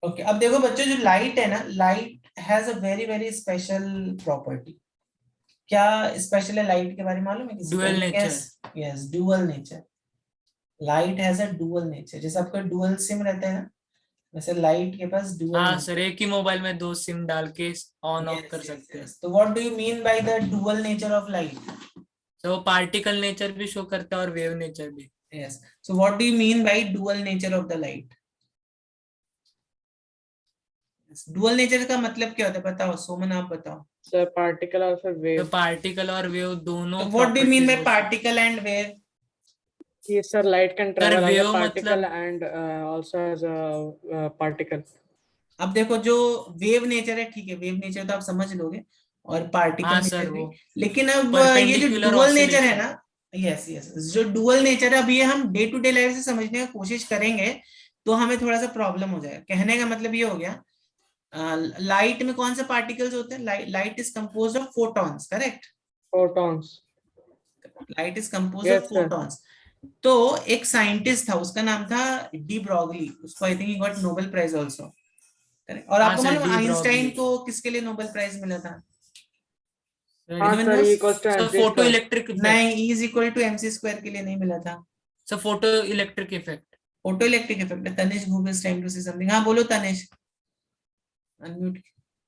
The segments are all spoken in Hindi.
ओके, अब देखो बच्चों, जो लाइट है ना, light has a very very special property. क्या स्पेशल है लाइट के बारे में मालूम है किसी को? Dual any guess? Nature. Yes, dual nature. Light has a dual nature. जैसे आपका डुअल सिम रहता है ना, वैसे लाइट के पास डुअल हाँ सर, नेचर। एक ही मोबाइल में दो सिम डाल के ऑन ऑफ यस कर यस सकते हैं। यस, तो what do you mean by the dual nature of light? तो वो पार्टिकल नेचर भी शो करता है और वेव नेचर भी। Yes, so what do you mean by dual nature of the light? Dual nature का मतलब क्या होता है बताओ, सोमन आप बताओ। सर पार्टिकल और फिर तो वेव। पार्टिकल और वेव तो दोनों what do you mean properties by वो शो। Particle and wave? ये sir light can sir travel as a wave particle मतलब। And also as a particle. अब देखो, जो वेव नेचर है, ठीक है, वेव नेचर तो आप समझ लोगे, और पार्टिकल हाँ सर, नेचर वो भी। लेकिन अब ये जो परपेंडिकुलर डुअल नेचर है ऑसिलेशन। ना, यस यस, जो डुअल नेचर है, अब ये हम डे टू डे लाइफ से समझने की कोशिश करेंगे तो हमें थोड़ा सा प्रॉब्लम हो जाएगा। कहने का मतलब ये हो गया, लाइट में कौन से पार्टिकल्स होते हैं? Light is compose of photons, correct? Photons. Light is compose of yes sir. Photons. तो एक साइंटिस्ट था, उसका नाम था डी ब्रॉगली। उसको I think he got Nobel prize also, correct? और हाँ आपको सर, मालूम है डी आइंस्टाइन ब्रॉगली। को किसके लिए नोबेल प्राइज मिला था? हाँ एनीवन सर, नोस? ये equals to sir MC photo square. Electric effect. नहीं, E is equal to MC square के लिए नहीं मिला था। Sir photoelectric effect. Photoelectric effect है। Tanish Bhupesh time to say something, हाँ बोलो Tanish, unmute.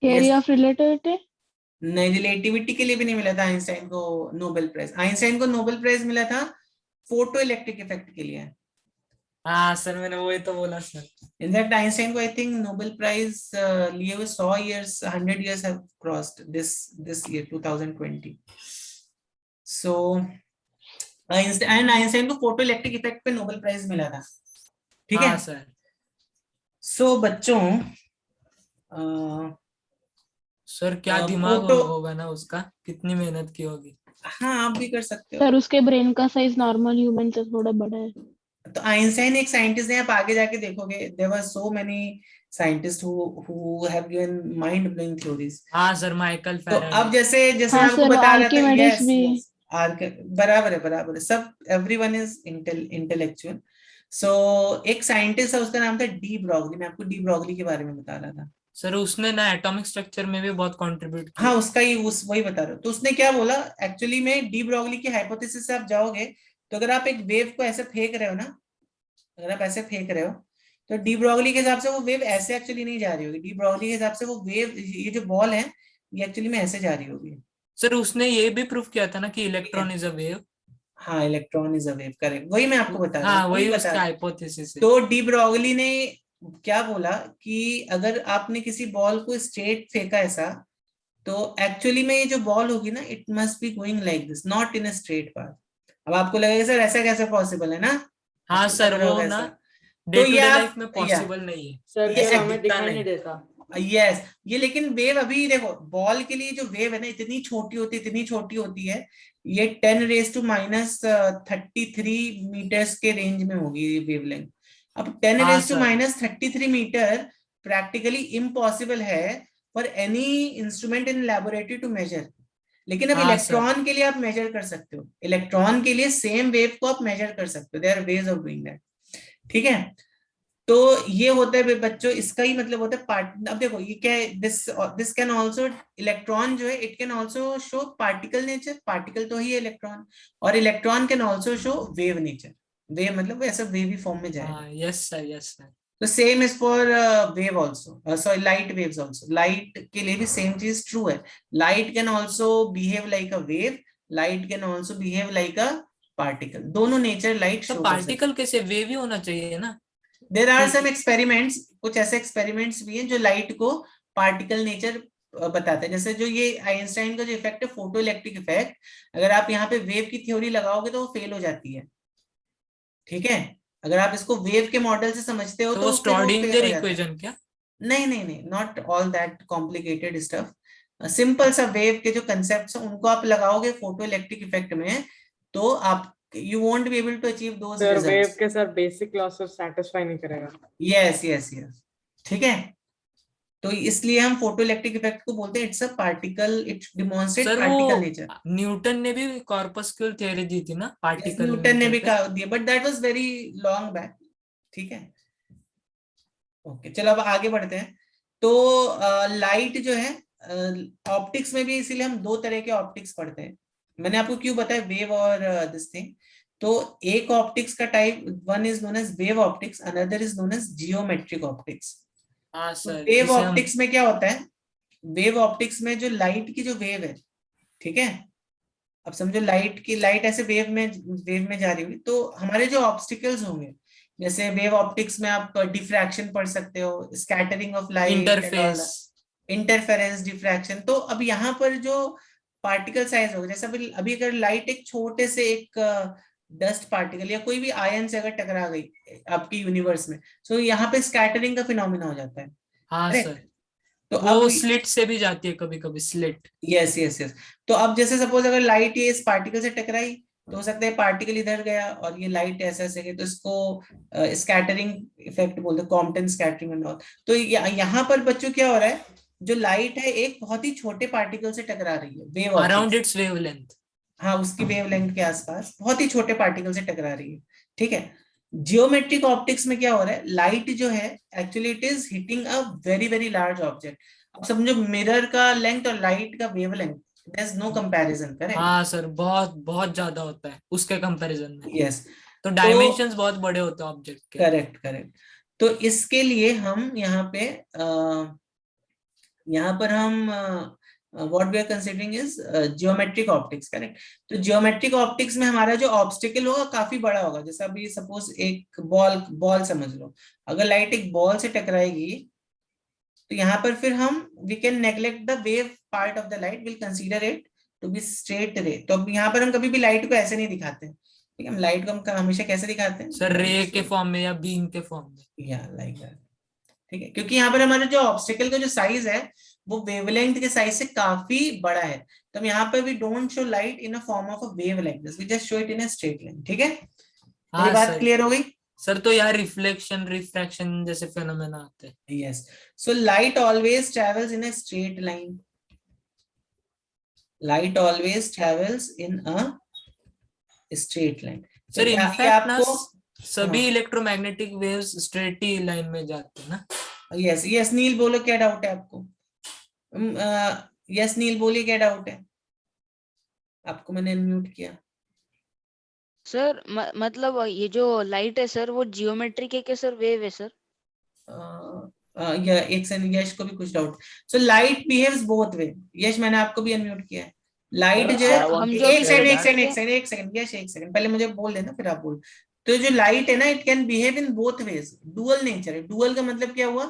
Theory yes. Of relativity. नहीं, रिलेटिविटी के लिए भी नहीं मिला था आइंस्टाइन को नोबेल प्राइज। आइंस्टाइन को नोबेल प्राइज मिला था फोटो इलेक्ट्रिक इफेक्ट के लिए। हाँ सर, मैंने वही तो बोला सर। इनफैक्ट आइंस्टाइन को आई थिंक नोबेल प्राइज लिए हुए 100 years, 100 years have crossed this year 2020। So Einstein को फोटो इलेक्ट्रिक इफेक्ट पे नोबेल प्राइज मिला था, ठीक है? हाँ सर। सो बच्चों, सर क्या दिमाग फोटो, होगा ना उसका, कितनी मेहनत की होगी। हाँ आप भी कर सकते हो। सर उसके ब्रेन का साइज नॉर्मल ह्यूमन से थोड़ा बड़ा है। तो आइंस्टाइन एक साइंटिस्ट है, आप आगे जाके देखोगे there were so many scientist who have given mind blowing theories. हाँ सर, माइकल तो फैराडे। अब जैसे जैसे मैं हाँ आपको सर, बता रहा था, आर्किमिडीज यस भी। यस, आर्क, बराबर है बराबर है, सब एवरीवन इज इंटेलेक्चुअल। सो एक साइंटिस्ट है, उसका नाम था डी ब्रॉगली। मैं आपको डी ब्रॉगली के बारे में बता रहा था। सर उसने ना एटॉमिक स्ट्रक्चर में भी बहुत कंट्रीब्यूट हाँ, किया। उसका ही उस वही बता रहा हूँ। तो उसने क्या बोला, एक्चुअली में डी ब्रॉगली की हाइपोथेसिस से आप जाओगे, तो अगर आप एक वेव को ऐसे फेंक रहे हो ना, अगर आप ऐसे फेंक रहे हो, तो डी ब्रॉगली के हिसाब से वो वेव ऐसे एक्चुअली नहीं जा रही होगी। डी ब्रॉगली के हिसाब से वो वेव, ये जो बॉल है, ये एक्चुअली में ऐसे जा रही होगी। सर उसने ये भी प्रूव किया था ना कि ठीक है, इलेक्ट्रॉन इज अ वेव। हाँ, electron is a wave, correct, वही मैं आपको बता रहा हूँ, हाँ, वही वही बता उसका रहा हूँ। हाइपोथेसिस है। तो डी ब्रॉगली ने क्या बोला कि अगर आपने किसी बॉल को स्ट्रेट फेंका ऐसा, तो एक्चुअली में ये जो बॉल होगी ना, it must be going like this, not in a straight path. अब आपको लगेगा सर ऐसा कैसे पॉसिबल है ना, हाँ आपको सर, लग रहा वो होगा ना ऐसा। डे तो टू ये डे लाइफ आप, में या पॉसिबल नहीं है। सर ये फिर ऐसे हमें दिखता दिखाई नहीं नहीं। देता। यस, ये लेकिन वेव अभी देखो, बॉल के लिए जो वेव है ना, इतनी छोटी होती है, इतनी छोटी होती है, ये 10⁻⁻³ मीटर्स के रेंज में होगी ये वेवलेंथ। अब टेन हाँ raise to sir. Minus thirty three metre practically impossible है for any instrument in laboratory to measure. लेकिन अब हाँ सर। इलेक्ट्रॉन के लिए आप मेजर कर सकते हो, इलेक्ट्रॉन के लिए सेम वेव को आप मेजर कर सकते हो, there are ways of doing that, ठीक है? तो ये होता है बच्चों, इसका ही मतलब होता है पार्ट। अब देखो ये क्या है, this this can also, electron जो है, it can also show particle nature, particle तो ही है इलेक्ट्रॉन, और electron can also show wave nature. Wave मतलब वो ऐसा वेवी फॉर्म में जाएगा। हाँ, यस सर, यस सर। तो same is for wave also, sorry light waves also, light के लिए भी सेम चीज ट्रू है। Light can also behave like a wave, light can also behave like a particle, दोनों नेचर लाइट तो शो कर सकते। पार्टिकल कैसे, वेव ही होना चाहिए ना। देर आर सम क्योंकि एक्सपेरिमेंट्स, कुछ ऐसे एक्सपेरिमेंट्स भी हैं जो लाइट को पार्टिकल नेचर बताते हैं। जैसे जो ये आइंस्टाइन का जो इफेक्ट है, फोटो इलेक्ट्रिक इफेक्ट, अगर आप यहाँ पे वेव की थ्योरी लगाओगे तो वो फेल हो जाती है, ठीक है? अगर आप इसको वेव के मॉडल से समझते हो तो वो तो फिर वो फेल श्रोडिंगर हो जाता है। इक्वेशन क्या। नहीं नहीं नहीं, not all that complicated stuff. Simple सा वेव के जो कंसेप्ट हैं उनको आप लगाओगे फोटो इलेक्ट्रिक इफेक्ट में, तो आप you won't be able to achieve those sir wave results. के सर बेसिक लॉ से सेटिस्फाई नहीं करेगा। यस यस यस, ठीक है? तो इसलिए हम फोटो इलेक्ट्रिक इफेक्ट को बोलते हैं it's a particle, it demonstrate sir वो पार्टिकल नेचर। न्यूटन ने भी कॉर्पस्कुलर थ्योरी दी थी ना पार्टिकल न्यूटन ने नेचर भी पे। कहा दिया, but that was very long back, ठीक है? ओके, चलो अब आगे बढ़ते हैं। तो लाइट जो है ऑप्टिक्स में भी, इसीलिए हम दो तरह के ऑप्टिक्स पढ़ते हैं। मैंने आपको क्यों बताया वेव और दिस थिंग। तो एक ऑप्टिक्स का type, one is known as wave optics, another is known as geometric optics. हाँ तो सर, वेव जिसे हम ऑप्टिक्स में क्या होता है, वेव ऑप्टिक्स में जो लाइट की जो वेव है, ठीक है, अब समझो लाइट ऐसे वेव में जा रही हुई, तो हमारे जो ऑब्स्टिकल्स होंगे, जैसे वेव ऑप्टिक्स में आप डिफ्रैक्शन पढ़ सकते हो, scattering of light and all, interface. Interference, diffraction. तो अब यहाँ पर जो पार्टिकल साइज होगा, जैसे अभी अभी अगर लाइट एक छोटे से एक डस्ट पार्टिकल या कोई भी आयन से अगर टकरा गई आपकी यूनिवर्स में, तो यहाँ पे स्कैटरिंग का फिनोमिना हो जाता है। हाँ करेक्ट। सर, तो अब वो स्लिट से भी जाती है कभी कभी, स्लिट। Yes yes yes. तो अब जैसे सपोज अगर लाइट ये इस पार्टिकल से टकराई, तो हो सकता है पार्टिकल इधर गया और ये लाइट ऐसे ऐसे गई, तो इसको स्कैटरिंग इफेक्ट बोलते हैं, कॉम्पटन स्कैटरिंग एंड ऑल। तो यहाँ पर बच्चों क्या हो रहा है, जो लाइट है एक बहुत ही छोटे पार्टिकल से टकरा रही है, wave around optics. It's wavelength. हाँ, उसकी वेवलेंथ के आसपास बहुत ही छोटे पार्टिकल से टकरा रही है, ठीक है। जियोमेट्रिक ऑप्टिक्स में क्या हो रहा है, लाइट जो है actually it is hitting a very very large object. अब समझो मिरर का लेंथ और लाइट का wavelength, there is no comparison, correct. हाँ सर, बहुत बहुत ज्यादा होता है उसके कंपैरिजन में। यस। तो तो डायमेंशंस बहुत बड़े होते हैं ऑब्जेक्ट के। Correct correct. तो इसके लिए हम यहाँ पर हम what we are considering is geometric optics, correct. तो जियोमेट्रिक ऑप्टिक्स में हमारा जो ऑब्स्टिकल होगा काफी बड़ा होगा। जैसे अभी सपोज एक बॉल बॉल समझ लो, अगर लाइट एक बॉल से टकराएगी, तो यहाँ पर फिर हम we can neglect the wave part of the light, will consider it to be straight ray. तो अब यहाँ पर हम कभी भी लाइट को ऐसे नहीं दिखाते हैं, ठीक है। हम लाइट को हम हमेशा कैसे दिखाते सर, रे के हैं, फॉर्म में या बीम के फॉर्म में। या लाइक दैट, ठीक है। क्योंकि यहाँ पर हमारा जो ऑब्स्टिकल का जो साइज है वो वेवलेंथ के साइज से काफी बड़ा है। तो हम यहाँ पर we don't show light in a form of a wave like this, we just show it in a straight line, ठीक है। मेरी हाँ बात सर। क्लियर हो गई? सर, तो यार रिफ्लेक्शन रिफ्रैक्शन जैसे फेनोमेना आते हैं। Yes. So light always travels in a straight line, light always travels in a straight line. तो सर ये इनफैक्ट ना, आपको, सभी इलेक्ट्रोमैग्नेटिक वेव्स स्ट्रेट ही लाइन में जाते हैं ना। यस यस नील बोलो, क्या डाउट है आपको? यस नील बोलिए, क्या डाउट है आपको? मैंने अनम्यूट किया। सर मतलब ये जो लाइट है सर वो जियोमेट्रिक है क्या सर, वेव है सर? या एक सेकंड, यश को भी कुछ doubt. So light behaves both way. Yash मैंने आपको भी अनम्यूट किया है। लाइट Sir, जो है, I want हम to जो एक अभी say सेकंड एक that सेकंड एक देखेंगे। सेकंड एक सेकंड यश, एक सेकंड पहले मुझे बोल देना फिर आप बोल। तो जो लाइट है ना, it can behave in both ways, dual nature है। डुअल का मतलब क्या हुआ,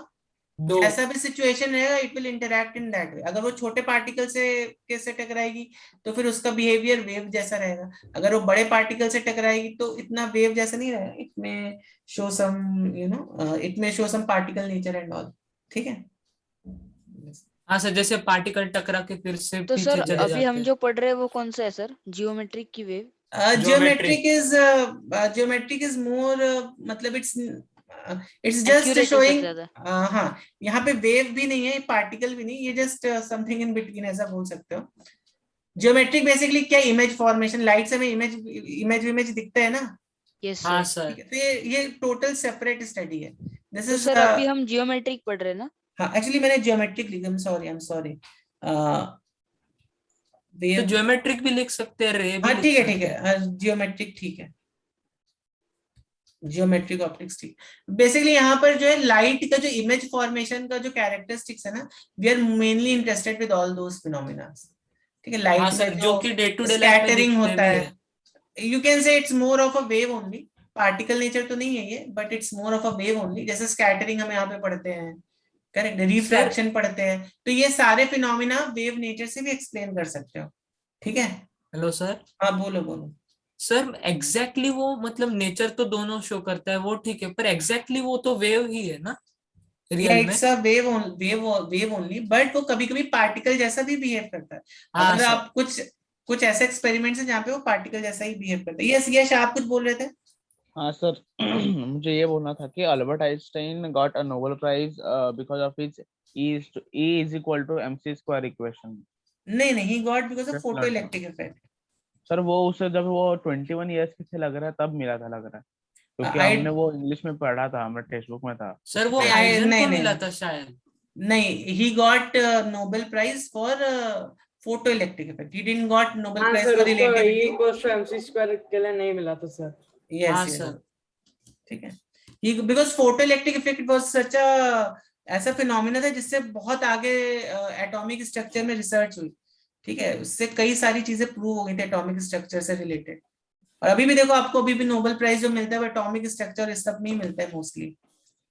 दो। जैसा भी सिचुएशन रहेगा it will interact in that way. अगर वो छोटे पार्टिकल से कैसे टकराएगी, तो फिर उसका बिहेवियर वेव जैसा रहेगा। अगर वो बड़े पार्टिकल से टकराएगी तो इतना वेव जैसा नहीं रहेगा, it may show some it may show some particle nature and all, ठीक है। हाँ सर, जैसे पार्टिकल टकरा के फिर से तो सर पीछे चले अभी जाते हम हैं। जो पढ़ रहे हैं वो कौन सा है सर, जियोमेट्रिक की wave? Geometric geometric. Is geometric is more, मतलब इट्स जस्ट एक्यूरेट है सर शोइंग। ज्यादा? हाँ, यहाँ पे वेव भी नहीं है, पार्टिकल भी नहीं, ये जस्ट समथिंग इन बिटवीन, ऐसा बोल सकते हो। ज्योमेट्रिक बेसिकली क्या, इमेज फॉर्मेशन, लाइट से हमें इमेज दिखता है ना, यस हाँ सर। ठीक सर। है। तो ये टोटल सेपरेट स्टडी है। दिस तो इज, सर अभी हम जियोमेट्रिक पढ़ रहे हैं ना? हाँ एक्चुअली मैंने ज्योमेट्रिक लिखा, आई एम सॉरी। तो वेव, ज्योमेट्रिक भी लिख सकते हैं, रे भी हाँ लिख ठीक है ठीक सकते हैं। है, जियोमेट्रिक ठीक है, जियोमेट्रिक ऑप्टिक्स ठीक। बेसिकली यहाँ पर जो है लाइट का जो इमेज फॉर्मेशन का जो कैरेक्टरिस्टिक्स है ना, we are mainly interested with all those phenomena, ठीक है। हाँ लाइट में सर, जो जो कि डे टू डे लाइफ में स्कैटरिंग दिखते होता भी है, है। You can say it's more of a wave only, particle nature तो नहीं है ये, but it's more of a wave only. जैसे स्कैटरिंग हम यहाँ पे पढ़ते हैं, करेक्ट, सर। रिफ्रैक्शन पढ़ते हैं, तो ये सारे फिनोमेना वेव नेचर से भी एक्सप्लेन कर सकते हो, ठीक है। Hello sir. हाँ बोलो बोलो। सर एग्जैक्टली वो मतलब नेचर तो दोनों शो करता है, वो ठीक है, पर एग्जैक्टली वो तो वेव ही है ना या रियल में। It's a wave only, but वो कभी कभी पार्टिकल जैसा भी बिहेव करता है। हाँ अगर सर। आप कुछ कुछ ऐसे एक्सपेरिमेंट्स हैं जहाँ पे वो पार्टिकल जैसा ही बिहेव करता है। यस यस, आप कुछ बोल रहे थे? हाँ सर मुझे ये बोलना था कि Albert Einstein got a Nobel prize because of his E is equal to mc square equation. नहीं नहीं, got because of Just photo learned. Electric effect. Sir वो उसे जब वो 21 ईयर्स के थे लग रहा है तब मिला था लग रहा है। क्योंकि I- हमने वो इंग्लिश में पढ़ा था, हमारे टेक्स्ट बुक में था। सर वो नहीं, आइजन नहीं, को नहीं। मिला था शायद। नहीं, he got Nobel Prize for photoelectric effect. He didn't got Nobel हाँ Prize सर, for उसको E relativity. equals to MC square के लिए नहीं मिला था सर। Yes, हाँ yes. सर। ठीक है, because photoelectric effect was such a ऐसा फिनोमिना था जिससे बहुत आगे एटॉमिक स्ट्रक्चर में रिसर्च हुई। ठीक है, उससे कई सारी चीजें प्रूव हो गई थी एटॉमिक स्ट्रक्चर से रिलेटेड। और अभी भी देखो, आपको अभी भी नोबेल प्राइज जो मिलता है वो एटॉमिक स्ट्रक्चर इस सब में ही मिलता है मोस्टली।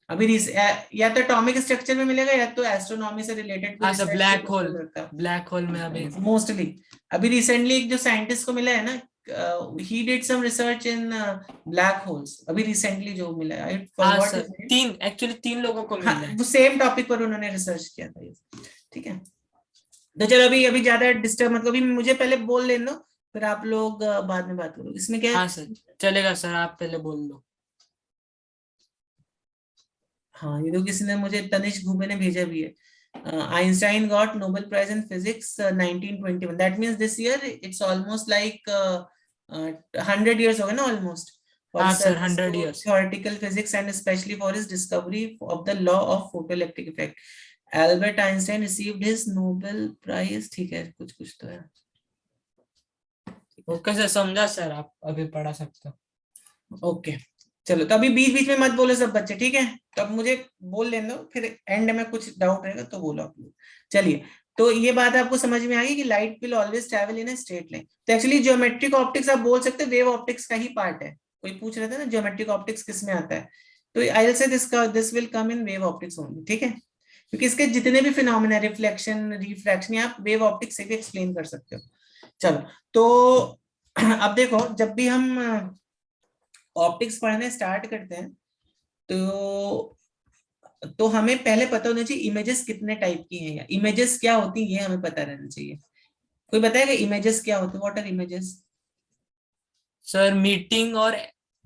अभी या तो एटॉमिक स्ट्रक्चर में मिलेगा या तो एस्ट्रोनॉमी से रिलेटेड हाँ सर, ब्लैक होल में अभी मोस्टली। अभी रिसेंटली एक जो साइंटिस्ट को मिला है ना, he did some research in black holes, अभी रिसेंटली जो मिला है, I हाँ forgot sir, his name. Actually 3 लोगों को मिला हाँ, है। वो सेम टॉपिक पर उन्होंने रिसर्च किया था ये। ठीक है, तो चलो अभी ज्यादा डिस्टर्ब मतलब, अभी मुझे पहले बोल लेने दो, फिर आप लोग बाद में बात करो। इसमें क्या है? हाँ सर, चलेगा सर, आप पहले बोल दो। हाँ, ये तो किसी ने मुझे, तनिष घुबे ने भेजा भी है। Einstein got Nobel Prize in Physics 1921. That means this year it's almost like 100 years हो गए ना almost. For हाँ his sir, service 100 to years। theoretical physics and especially for his discovery of the law of photoelectric effect. Albert Einstein received his Nobel Prize. ठीक है, कुछ तो है। ओके सर, समझा सर, आप अभी पढ़ा सकते हो। ओके, चलो तो अभी बीच बीच में मत बोलो सब बच्चे, ठीक है? तो अब मुझे बोल लेने दो, फिर एंड में कुछ डाउट रहेगा तो बोलो आप लोग। चलिए, तो ये बात आपको समझ में आ गई कि light will always travel in a straight line. तो एक्चुअली ज्योमेट्रिक ऑप्टिक्स आप बोल सकते हो वेव ऑप्टिक्स का ही पार्ट है। कोई पूछ रहा था ना ज्योमेट्रिक ऑप्टिक्स किस में आता है, तो I will say this will come in wave optics only. ठीक है, क्योंकि इसके जितने भी फिनोमेना, रिफ्लेक्शन, रिफ्रैक्शन, आप वेव ऑप्टिक्स से भी एक्सप्लेन कर सकते हो। चलो, तो अब देखो, जब भी हम ऑप्टिक्स पढ़ने स्टार्ट करते हैं तो हमें पहले पता होना चाहिए इमेजेस कितने टाइप की हैं, या इमेजेस क्या होती हैं ये हमें पता रहना चाहिए। कोई बताएगा इमेजेस क्या होते हैं? What are images? Sir, meeting or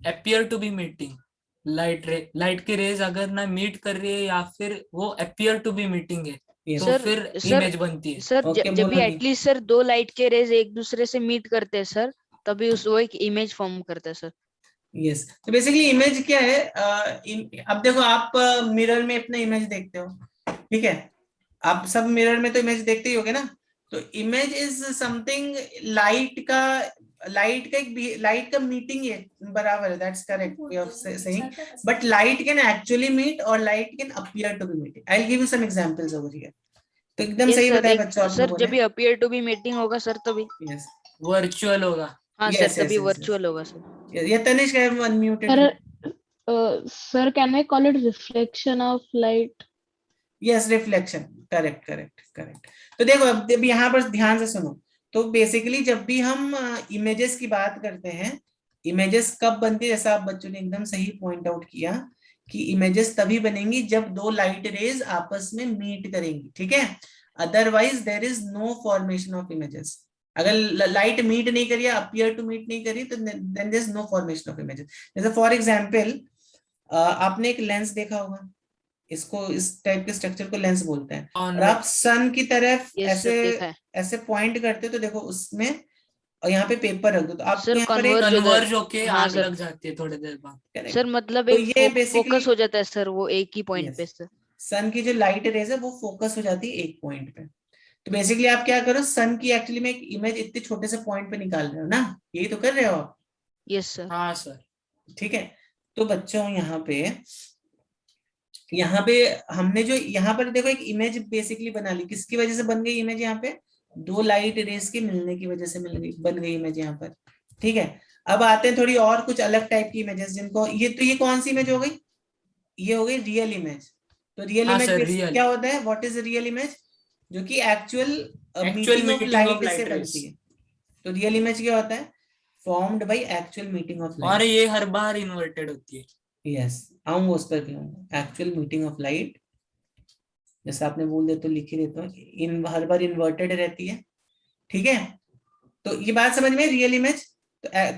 appear to be meeting. Light की रेज अगर ना मीट कर रही है या फिर वो अपीयर टू बी मीटिंग है, तो सर फिर इमेज बनती है। सर Okay, जब भी बोलो जी। एटलीस्ट सर 2 लाइट के रेज एक दूसरे से मीट करते हैं सर, तभी उस वो एक इमेज फॉर्म करता है सर। यस, तो बेसिकली इमेज क्या है? अब देखो, आप मिरर में अपना इमेज देखते हो, ठीक है? आप सब मिरर में तो इमेज देखते ही होगे ना। तो इमेज इज समथिंग, लाइट का मीटिंग है, बराबर है, that's correct way of saying. But light can actually meet or light can appear to be meeting. I will give you some examples over here. तो एकदम Yes, सही सर, बताया बच्चों आप सर लोगों जब ने। भी अपीयर टू बी मीटिंग होगा सर तभी। यस, वर्चुअल होगा। हाँ Yes, सर, yes, तभी yes, वर्चुअल होगा सर। ये तनिष्क है unmuted. Sir, can I call it reflection of light? Yes, reflection, correct correct correct. तो देखो, अब यहाँ पर ध्यान से सुनो। तो बेसिकली जब भी हम इमेजेस की बात करते हैं, इमेजेस कब बनती है? जैसा आप बच्चों ने एकदम सही पॉइंट आउट किया कि इमेजेस तभी बनेंगी जब 2 लाइट रेज आपस में मीट करेंगी। ठीक है, otherwise there is no formation of images. अगर लाइट मीट नहीं करी, अपीयर टू मीट नहीं करी, तो then there is no formation of images. जैसे फॉर एग्जांपल, आपने एक लेंस देखा होगा, इसको, इस टाइप के स्ट्रक्चर को लेंस बोलते हैं। और आप सन की तरफ Yes, sir, देखा है। ऐसे पॉइंट करते हो तो देखो उसमें, और यहाँ पे पेपर रख दो तो आपको सर, यहाँ पर एक कन्वर्ज होके हाँ, आग सर। लग जाती है थोड़ी देर बाद। correct। सर मतलब तो एक ये basically- फोकस हो जाता है सर, वो एक ही पॉइंट पे सर। सन की जो लाइट रेज है वो फोकस हो जाती है एक पॉइंट पे। तो बेसिकली आप क्या करो, सन की एक्चुअली में एक इमेज इतने छोटे से पॉइंट पे निकाल रहे हो ना, यही तो कर रहे हो आप। Yes sir. हाँ सर। ठीक है, तो बच्चों यहाँ पे हमने जो यहाँ पर देखो एक इमेज बेसिकली बना ली। किसकी वजह से बन गई इमेज? यहाँ पे 2 लाइट रेस के मिलने की वजह से बन गई इमेज यहाँ पर। ठीक है, अब आते हैं थोड़ी और कुछ अलग टाइप की इमेजेस, जिनको ये कौन सी इमेज हो गई? ये हो गई रियल इमेज। तो रियल हाँ इमेज सर, रियल। क्या होता है? What is real image? जो कि actual Actual meeting of meeting of light से light rays। बनती है। तो रियल इमेज क्या होता है? Formed by actual meeting of light. और ये हर बार इन्वर्टेड होती है। यस, आऊंगा उस पर भी आऊंगा। एक्चुअल मीटिंग ऑफ लाइट, जैसे आपने बोल दिया तो लिख ही देता हूँ, हर बार इन्वर्टेड रहती है। ठीक है, तो ये बात समझ में? रियल इमेज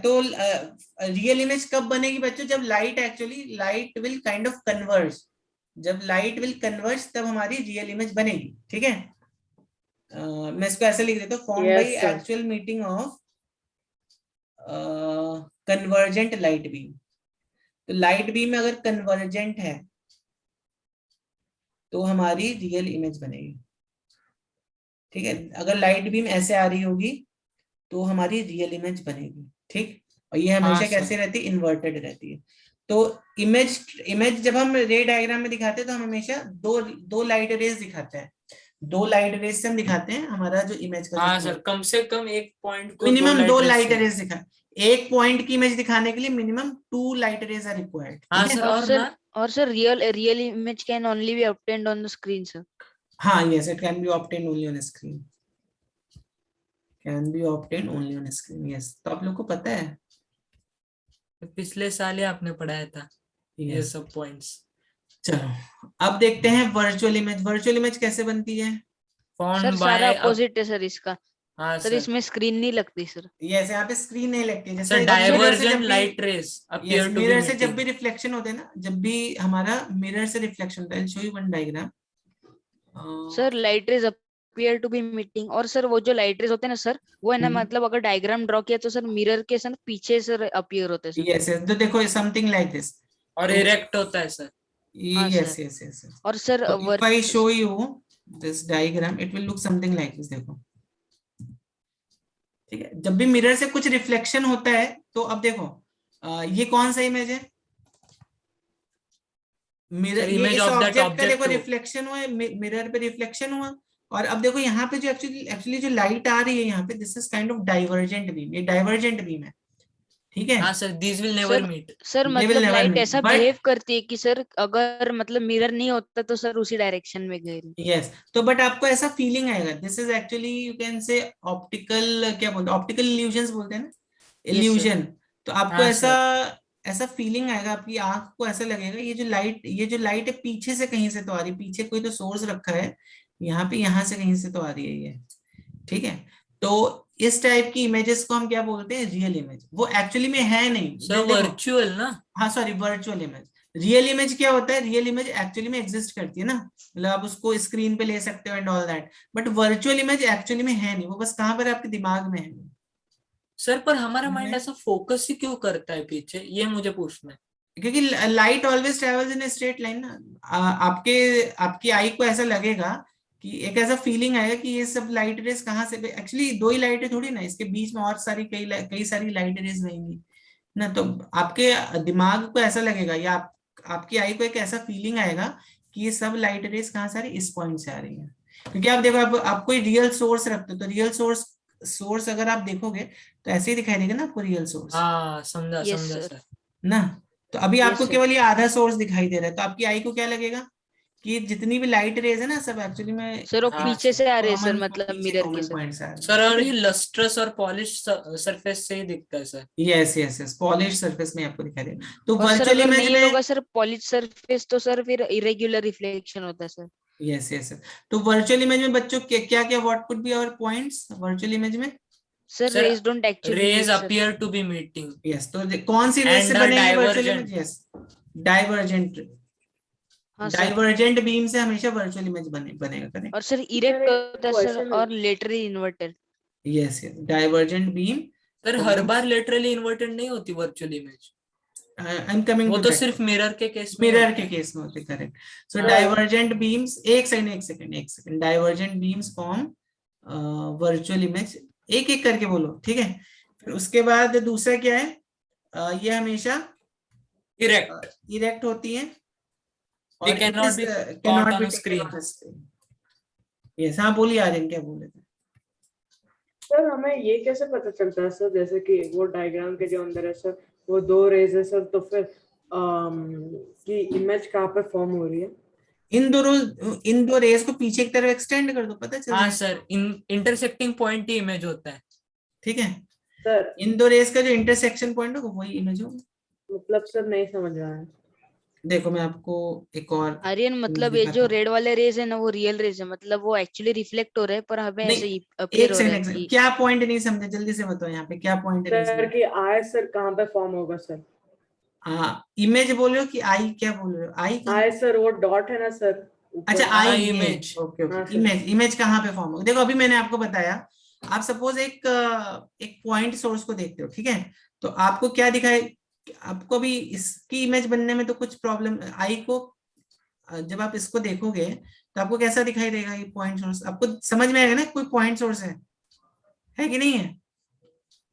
तो रियल इमेज कब बनेगी बच्चों? जब light will kind of converse. जब लाइट विल कन्वर्ज तब हमारी रियल इमेज बनेगी। ठीक है, मैं इसको ऐसे लिख देता हूँ, form by Yes, sir. Actual meeting of convergent light beam. तो लाइट बीम अगर कन्वर्जेंट है तो हमारी रियल इमेज बनेगी। ठीक है, अगर लाइट बीम ऐसे आ रही होगी तो हमारी रियल इमेज बनेगी। ठीक, और ये हमेशा हाँ, कैसे रहती है, इन्वर्टेड रहती है। तो इमेज जब हम रे डायग्राम में दिखाते हैं तो हम हमेशा दो लाइट रेज दिखाते हैं, 2 लाइट रेज से हम दिखाते हैं हमारा जो इमेज का हाँ सर, कम से कम एक पॉइंट को मिनिमम 2 रेज लाइट से। रेज दिखा, एक पॉइंट की इमेज दिखाने के लिए minimum 2 light rays are required. हाँ ठीक है, सर, और ना और sir real image can only be obtained on the screen sir. हाँ yes, it can be obtain only on screen, can be obtain only on screen. Yes, तो आप लोग को पता है। पिछले साल ही आपने पढ़ाया था ये यस, सब पॉइंट्स। चलो अब देखते हैं वर्चुअल इमेज। वर्चुअल इमेज कैसे बनती है? सर फाउंड सारा बाय अपोजिट है सर इसका। हाँ सर सर। इसमें स्क्रीन नहीं लगती सर। यस, यहाँ पे स्क्रीन नहीं लगती है। सर जैसे divergent light rays yes, appear to be mirror से जब भी मीटिंग। रिफ्लेक्शन होते हैं ना, जब भी हमारा मिरर से रिफ्लेक्शन होता है, show you one diagram. Sir light rays appear to be meeting, और सर वो जो लाइट रेज होते हैं ना सर, वो है ना मतलब अगर डायग्राम ड्रॉ किया तो सर मिरर के सर पीछे सर अपीयर होते हैं सर। यस यस, तो देखो समथिंग लाइक दिस। और इरेक्ट होता है सर। हाँ यस सर। Yes yes. और sir if I show you this diagram it will look something like this. देखो, ठीक है, जब भी मिरर से कुछ रिफ्लेक्शन होता है तो अब देखो ये कौन सा इमेज है? मिरर, सर ये इमेज इस ऑफ दैट ऑब्जेक्ट का देखो ऑब्जेक्ट हो। रिफ्लेक्शन हुआ है, मिरर पे रिफ्लेक्शन हुआ। और अब देखो यहाँ पे जो एक्चुअली जो लाइट आ रही है यहाँ पे, this is kind of divergent beam, ये डाइवर्जेंट बीम है। ठीक है, हाँ sir, this will never sir meet. Sir they will मतलब never लाइट meet, ऐसा but बिहेव करती है कि सर अगर मतलब मिरर नहीं होता तो सर उसी डायरेक्शन में गए। यस, तो बट आपको ऐसा फीलिंग आएगा, this is actually you can से ऑप्टिकल, क्या बोलते हैं, ऑप्टिकल इल्यूजन्स बोलते हैं ना, यस सर। इल्यूजन। तो आपको हाँ ऐसा सर। ऐसा फीलिंग आएगा, आपकी आंख को ऐसा लगेगा ये जो लाइट है पीछे से कहीं से तो आ रही है, पीछे कोई तो सोर्स रखा है यहाँ पे, यहाँ से कहीं से तो आ रही है ये। ठीक है, तो इस टाइप की इमेजेस को हम क्या बोलते हैं, रियल इमेज। वो एक्चुअली में है नहीं, सर देखो, वर्चुअल ना। हाँ sorry, virtual image. Real image क्या होता है, रियल इमेज एक्चुअली में एग्जिस्ट करती है ना, मतलब आप उसको स्क्रीन पे ले सकते हो and all that. But virtual image actually में है नहीं, वो बस कहाँ पर आपके दिमाग में है। सर पर हमारा माइंड है? ऐसा फोकस ही क्यों करता है पीछे, ये मुझे पूछना है। क्योंकि light always travels in straight line ना। आपकी आई को ऐसा लगेगा कि एक ऐसा फीलिंग आएगा कि ये सब लाइट रेज कहाँ से, एक्चुअली 2 ही लाइटें थोड़ी ना, इसके बीच में और सारी कई सारी लाइट रेज रहेंगी ना। तो आपके दिमाग को ऐसा लगेगा, या आपकी आई को एक ऐसा फीलिंग आएगा कि ये सब लाइट रेज कहाँ से आ रही है, इस पॉइंट से आ रही है। क्योंकि आप देखो, आप कोई रियल सोर्स रखते हो तो रियल सोर्स अगर आप देखोगे तो ऐसे ही दिखाई देगा ना आपको रियल सोर्स, हाँ समझा यस समझा सर। सर। ना। तो अभी यस आपको सर। केवल ये आधा सोर्स दिखाई दे रहा है, तो आपकी आई को क्या लगेगा कि जितनी भी लाइट रेज है ना, सब एक्चुअली में सर वो हाँ पीछे सर। से आ रहे हैं सर, कॉमन, मतलब पीछे मिरर के कॉमन सर। पॉइंट से आ रहे सर और हैं। ये लस्ट्रस और पॉलिश सरफेस से ही दिखता है sir. Yes yes yes, polish surface में आपको दिखाई देगा। तो और सर वर्चुअल अगर इमेज नहीं में, होगा सर पॉलिश सरफेस तो सर फिर इरेग्युलर रिफ्लेक्शन होता है सर। यस यस, तो वर्चुअल इमेज में बच्चों क्या क्या what could be our points virtual image में? Sir sir rays don't actually rays meet sir. Appear to be meeting yes, तो कौन सी रेज से एंड बनेगी virtual image? Divergent. Yes, divergent. हाँ सर। डाइवर्जेंट बीम से हमेशा वर्चुअल इमेज बनेगा, करेक्ट। और सर इरेक्ट होता है सर और laterally inverted. Yes yes, divergent beam. Sir हर बार लेटरली इन्वर्टेड नहीं होती virtual image, I am coming वो टू तो दैट, सिर्फ मिरर के केस में मिरर होता के है। केस में होते, करेक्ट। सो हाँ। डाइवर्जेंट बीम्स, एक second, divergent beams form virtual image. एक एक करके बोलो, ठीक है। फिर उसके बाद दूसरा क्या है, ये हमेशा इरेक्ट, इरेक्ट होती है दे और can it not is be can caught not be on taken screen. On screen. Yes, हाँ बोलिए आर्यन, क्या बोल रहे थे? सर हमें ये कैसे पता चलता है सर, जैसे कि वो डायग्राम के जो अंदर है सर, वो 2 रेज है सर, तो फिर कि इमेज कहाँ पे फॉर्म हो रही है? इन दो रेस को पीछे की तरफ एक्सटेंड कर दो, पता चल हाँ जाएगा। सर, इंटरसेक्टिंग पॉइंट ही इमेज होता है। ठीक है, सर इन दो रेस का जो इंटरसेक्शन पॉइंट होगा वही इमेज होगा। मतलब सर नहीं समझ रहा है। देखो मैं आपको एक और आर्यन image मतलब ये दिखाता जो हूँ। रेड वाले रेज है ना वो रियल रेज है, मतलब वो एक्चुअली रिफ्लेक्ट हो रहे हैं पर हमें नहीं, ऐसे अपीयर एक हो रहा है सेकंड, कि क्या पॉइंट नहीं समझे, जल्दी से बताओ यहाँ पे क्या पॉइंट नहीं सर समझे। कि आई सर कहाँ पे फॉर्म होगा सर? हाँ, इमेज बोल रहे हो कि आई, क्या बोल रहे हो, आई कहाँ? आई सर वो डॉट है ना सर अच्छा, ऊपर। आई हाँ, ये, image। ओके हाँ ओके, सर। इमेज कहाँ पे फॉर्म होगा? देखो अभी मैंने आपको बताया, आप सपोज एक पॉइंट सोर्स को देखते हो, ठीक है, तो आपको क्या दिखाई, आपको भी इसकी इमेज बनने में तो कुछ प्रॉब्लम, आई को जब आप इसको देखोगे तो आपको कैसा दिखाई देगा, ये पॉइंट सोर्स आपको समझ में आएगा ना, कोई पॉइंट सोर्स है कि नहीं है?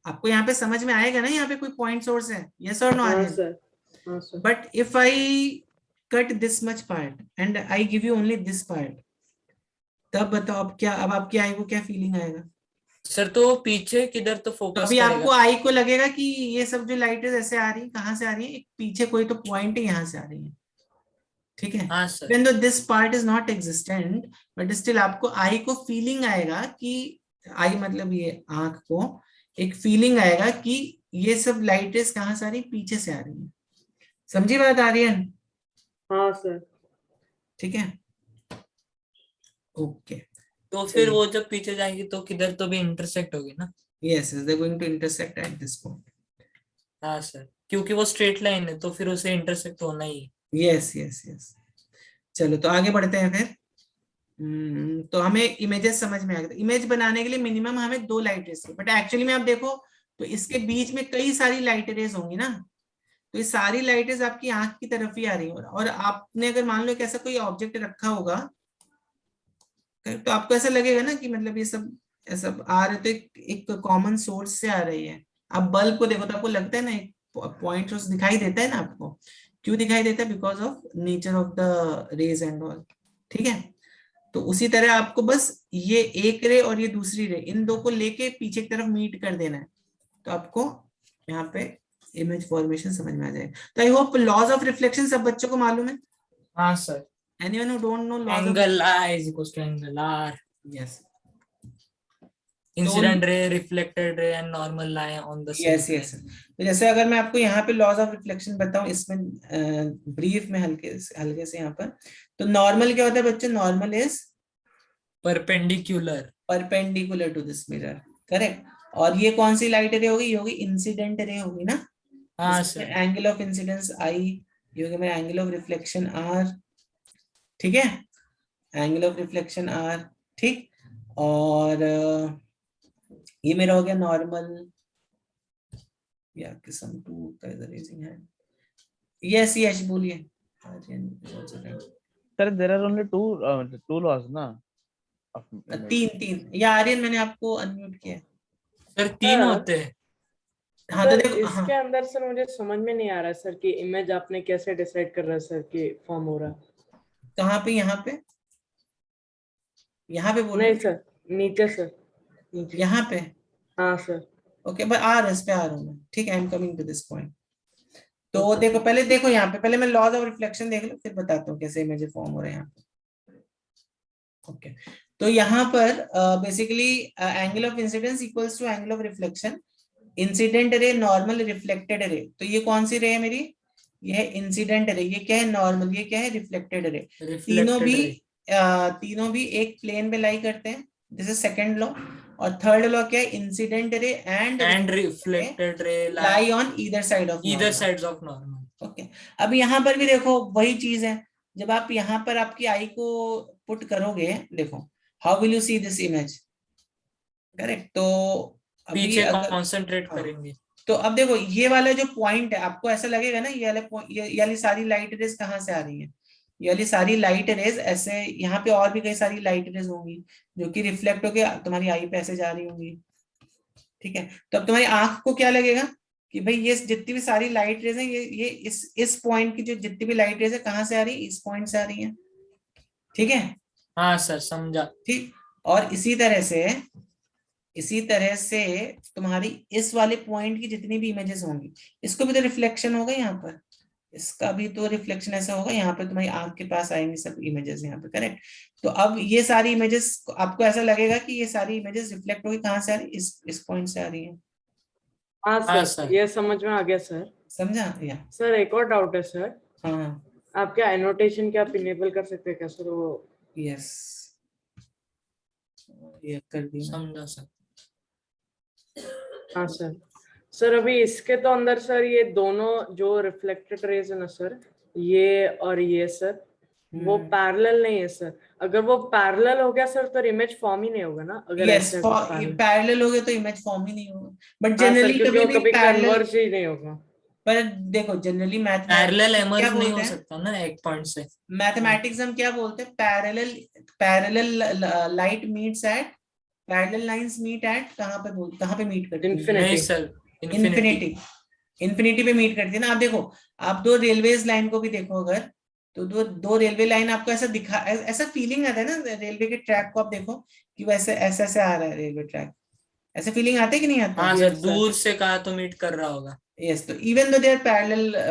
आपको यहाँ पे समझ में आएगा ना, यहाँ पे कोई पॉइंट सोर्स है, यस और नो हाँ आर्यन? सर, हाँ sir. But if I cut this much part and I give you only this part, तब बताओ अब क्या, अब आपकी आई को क्या फीलिंग आएगा? सर तो पीछे किधर तो तो फोकस अभी आपको करेगा। आई को लगेगा कि ये सब जो लाइट ऐसे आ रही है, कहाँ से आ रही है, एक पीछे कोई तो पॉइंट है, यहाँ से आ रही है, ठीक है? हाँ sir. Even though this part is not existent, but still आपको आई को फीलिंग आएगा कि, आई मतलब ये आंख को एक फीलिंग आएगा कि ये सब लाइट रेज कहाँ से आ रही, पीछे से आ रही है। समझी बात आर्यन? हाँ सर। ठीक है, ओके। तो फिर वो जब पीछे जाएंगी तो किधर तो भी इंटरसेक्ट होगी ना। Yes, they going to intersect at this point. हाँ सर, क्योंकि वो स्ट्रेट लाइन है तो फिर उसे इंटरसेक्ट होना ही है। Yes yes yes. चलो तो आगे बढ़ते हैं फिर। तो हमें इमेजेस समझ में आ गया। इमेज बनाने के लिए मिनिमम हमें 2 लाइट रेज, बट एक्चुअली में आप देखो तो इसके बीच में कई सारी लाइट रेज होंगी ना, तो ये सारी लाइट रेज आपकी आंख की तरफ ही आ रही है। और आपने अगर मान लो एक ऐसा कोई ऑब्जेक्ट रखा होगा तो आपको ऐसा लगेगा ना कि मतलब ये सब ऐसा आ रहे तो एक कॉमन सोर्स से आ रही है। आप बल्ब को देखो तो आपको लगता है ना एक पॉइंट सोर्स दिखाई देता है ना आपको, क्यों दिखाई देता है? Because of nature of the rays and all, ठीक है? तो उसी तरह आपको बस ये एक रे और ये दूसरी रे, इन दो को लेके पीछे की तरफ मीट कर देना है, तो आपको यहाँ पे इमेज फॉर्मेशन समझ में आ जाएगा। तो I hope laws of reflection सब बच्चों को मालूम है। हाँ sir. Anyone who don't know laws of, angle I is equal to angle R, yes, incident ray, reflected ray and normal lie on the same yes yes. तो जैसे अगर मैं आपको यहाँ पे लॉज ऑफ रिफ्लेक्शन बताऊं इसमें ब्रीफ में हल्के से यहाँ पर, तो नॉर्मल क्या होता है बच्चों? Normal is perpendicular to this mirror, correct? और ये कौन सी लाइट रे होगी? ये होगी इंसिडेंट रे होगी ना। हाँ सर। एंगल ऑफ इंसिडेंस आई, ये होगा मेरा एंगल ऑफ रिफ्लेक्शन आर, ठीक है? एंगल ऑफ रिफ्लेक्शन आर, ठीक। और ये मेरा हो गया नॉर्मल, या किस्म टू का is raising hand. Yes yes बोलिए। Sir, there are only two laws ना of image. तीन या आर्यन मैंने आपको अनम्यूट किया। सर 3 होते हैं। हाँ तो सर देखो, इसके हाँ अंदर सर मुझे समझ में नहीं आ रहा है सर कि इमेज आपने कैसे डिसाइड कर रहा है सर कि फॉर्म हो रहा है। कहाँ पे? यहाँ पे बोलो। नहीं सर, नीचे सर, नीचे। यहाँ पे? हाँ सर। ओके, बट आ रहा इस पे आ रहा हूँ मैं, ठीक है? I am coming to this point. तो देखो पहले, देखो यहाँ पे पहले मैं लॉज ऑफ रिफ्लेक्शन देख लो, फिर बताता हूँ कैसे इमेज फॉर्म हो रहे हैं यहाँ पे। ओके, तो यहाँ पर basically angle of incidence equals to angle of reflection, incident ray, normal, reflected ray. तो ये कौन सी रे है मेरी? ये है इंसिडेंट रे, ये क्या है? नॉर्मल, ये क्या है? Reflected ray. तीनों भी एक प्लेन पे लाई करते हैं, दिस इज सेकंड लॉ। और थर्ड लॉ क्या है? इंसिडेंट रे एंड रिफ्लेक्टेड रे lie on either side of normal. Okay. अब यहाँ पर भी देखो वही चीज है, जब आप यहाँ पर आपकी आई को पुट करोगे, देखो how will you see this image, correct? तो अभी पीछे अगर कंसंट्रेट करेंगे तो अब देखो ये वाला जो पॉइंट है, आपको ऐसा लगेगा ना ये वाली सारी लाइट रेज कहाँ से आ रही है? ये वाली सारी लाइट रेज ऐसे, यहाँ पे और भी कई सारी लाइट रेज होंगी जो कि रिफ्लेक्ट होके तुम्हारी आई पे ऐसे जा रही होंगी, ठीक है? तो अब तुम्हारी आंख को क्या लगेगा कि भाई ये जितनी भी सारी लाइट रेज है, ये इस पॉइंट की जो जितनी भी लाइट रेज है कहाँ से आ रही है? इस पॉइंट से आ रही है, ठीक है? हाँ सर, समझा। ठीक। और इसी तरह से तुम्हारी इस वाले पॉइंट की जितनी भी इमेजेस होंगी, इसको भी तो रिफ्लेक्शन होगा यहाँ पर, इसका भी तो रिफ्लेक्शन ऐसा होगा, यहाँ पे तुम्हारी आंख के पास आएंगी सब इमेजेस यहाँ पे, करेक्ट? तो अब ये सारी इमेजेस आपको ऐसा लगेगा कि ये सारी इमेजेस रिफ्लेक्ट होगी कहाँ से आ रही है? इस पॉइंट से आ रही है। हाँ सर, ये समझ में आ गया सर। समझा? या सर एक और डाउट है सर। हाँ, आप क्या एनोटेशन क्या आप इनेबल कर सकते हैं क्या सर? वो यस, ये कर दिया। समझा सर। हाँ सर। सर अभी इसके तो अंदर सर ये दोनों जो रिफ्लेक्टेड रेज है ना सर, ये और ये सर, वो पैरेलल नहीं है सर। अगर वो पैरेलल हो गया सर तो इमेज फॉर्म ही नहीं होगा ना? अगर यस, ऐसे पैरेलल हो गए तो इमेज फॉर्म ही नहीं होगा, बट हाँ सर, जनरली क्योंकि कभी वो भी कभी पैरेलल, कन्वर्ज ही नहीं होगा। पर देखो जनरली पैरेलल मैथमेटिक्स क्या एमर्ज नहीं बोलते हो हैं, सकता ना एक पॉइंट से। मैथमेटिक्स हम क्या बोलते हैं, parallel light meets at, parallel lines meet at, कहाँ पे मीट करती हैं? नहीं Infinity. Sir, infinity. Infinity, infinity पे मीट करती है ना। आप देखो, आप दो रेलवेज लाइन को भी देखो अगर, तो दो दो रेलवे लाइन आपको ऐसा दिखा, ऐसा फीलिंग आता है ना, रेलवे के ट्रैक को आप देखो कि वैसे ऐसे ऐसे आ रहा है रेलवे ट्रैक, ऐसे फीलिंग आते कि नहीं आते? हाँ सर, Yes, sir. दूर से कहा तो मीट कर रहा होगा। यस, तो even though they are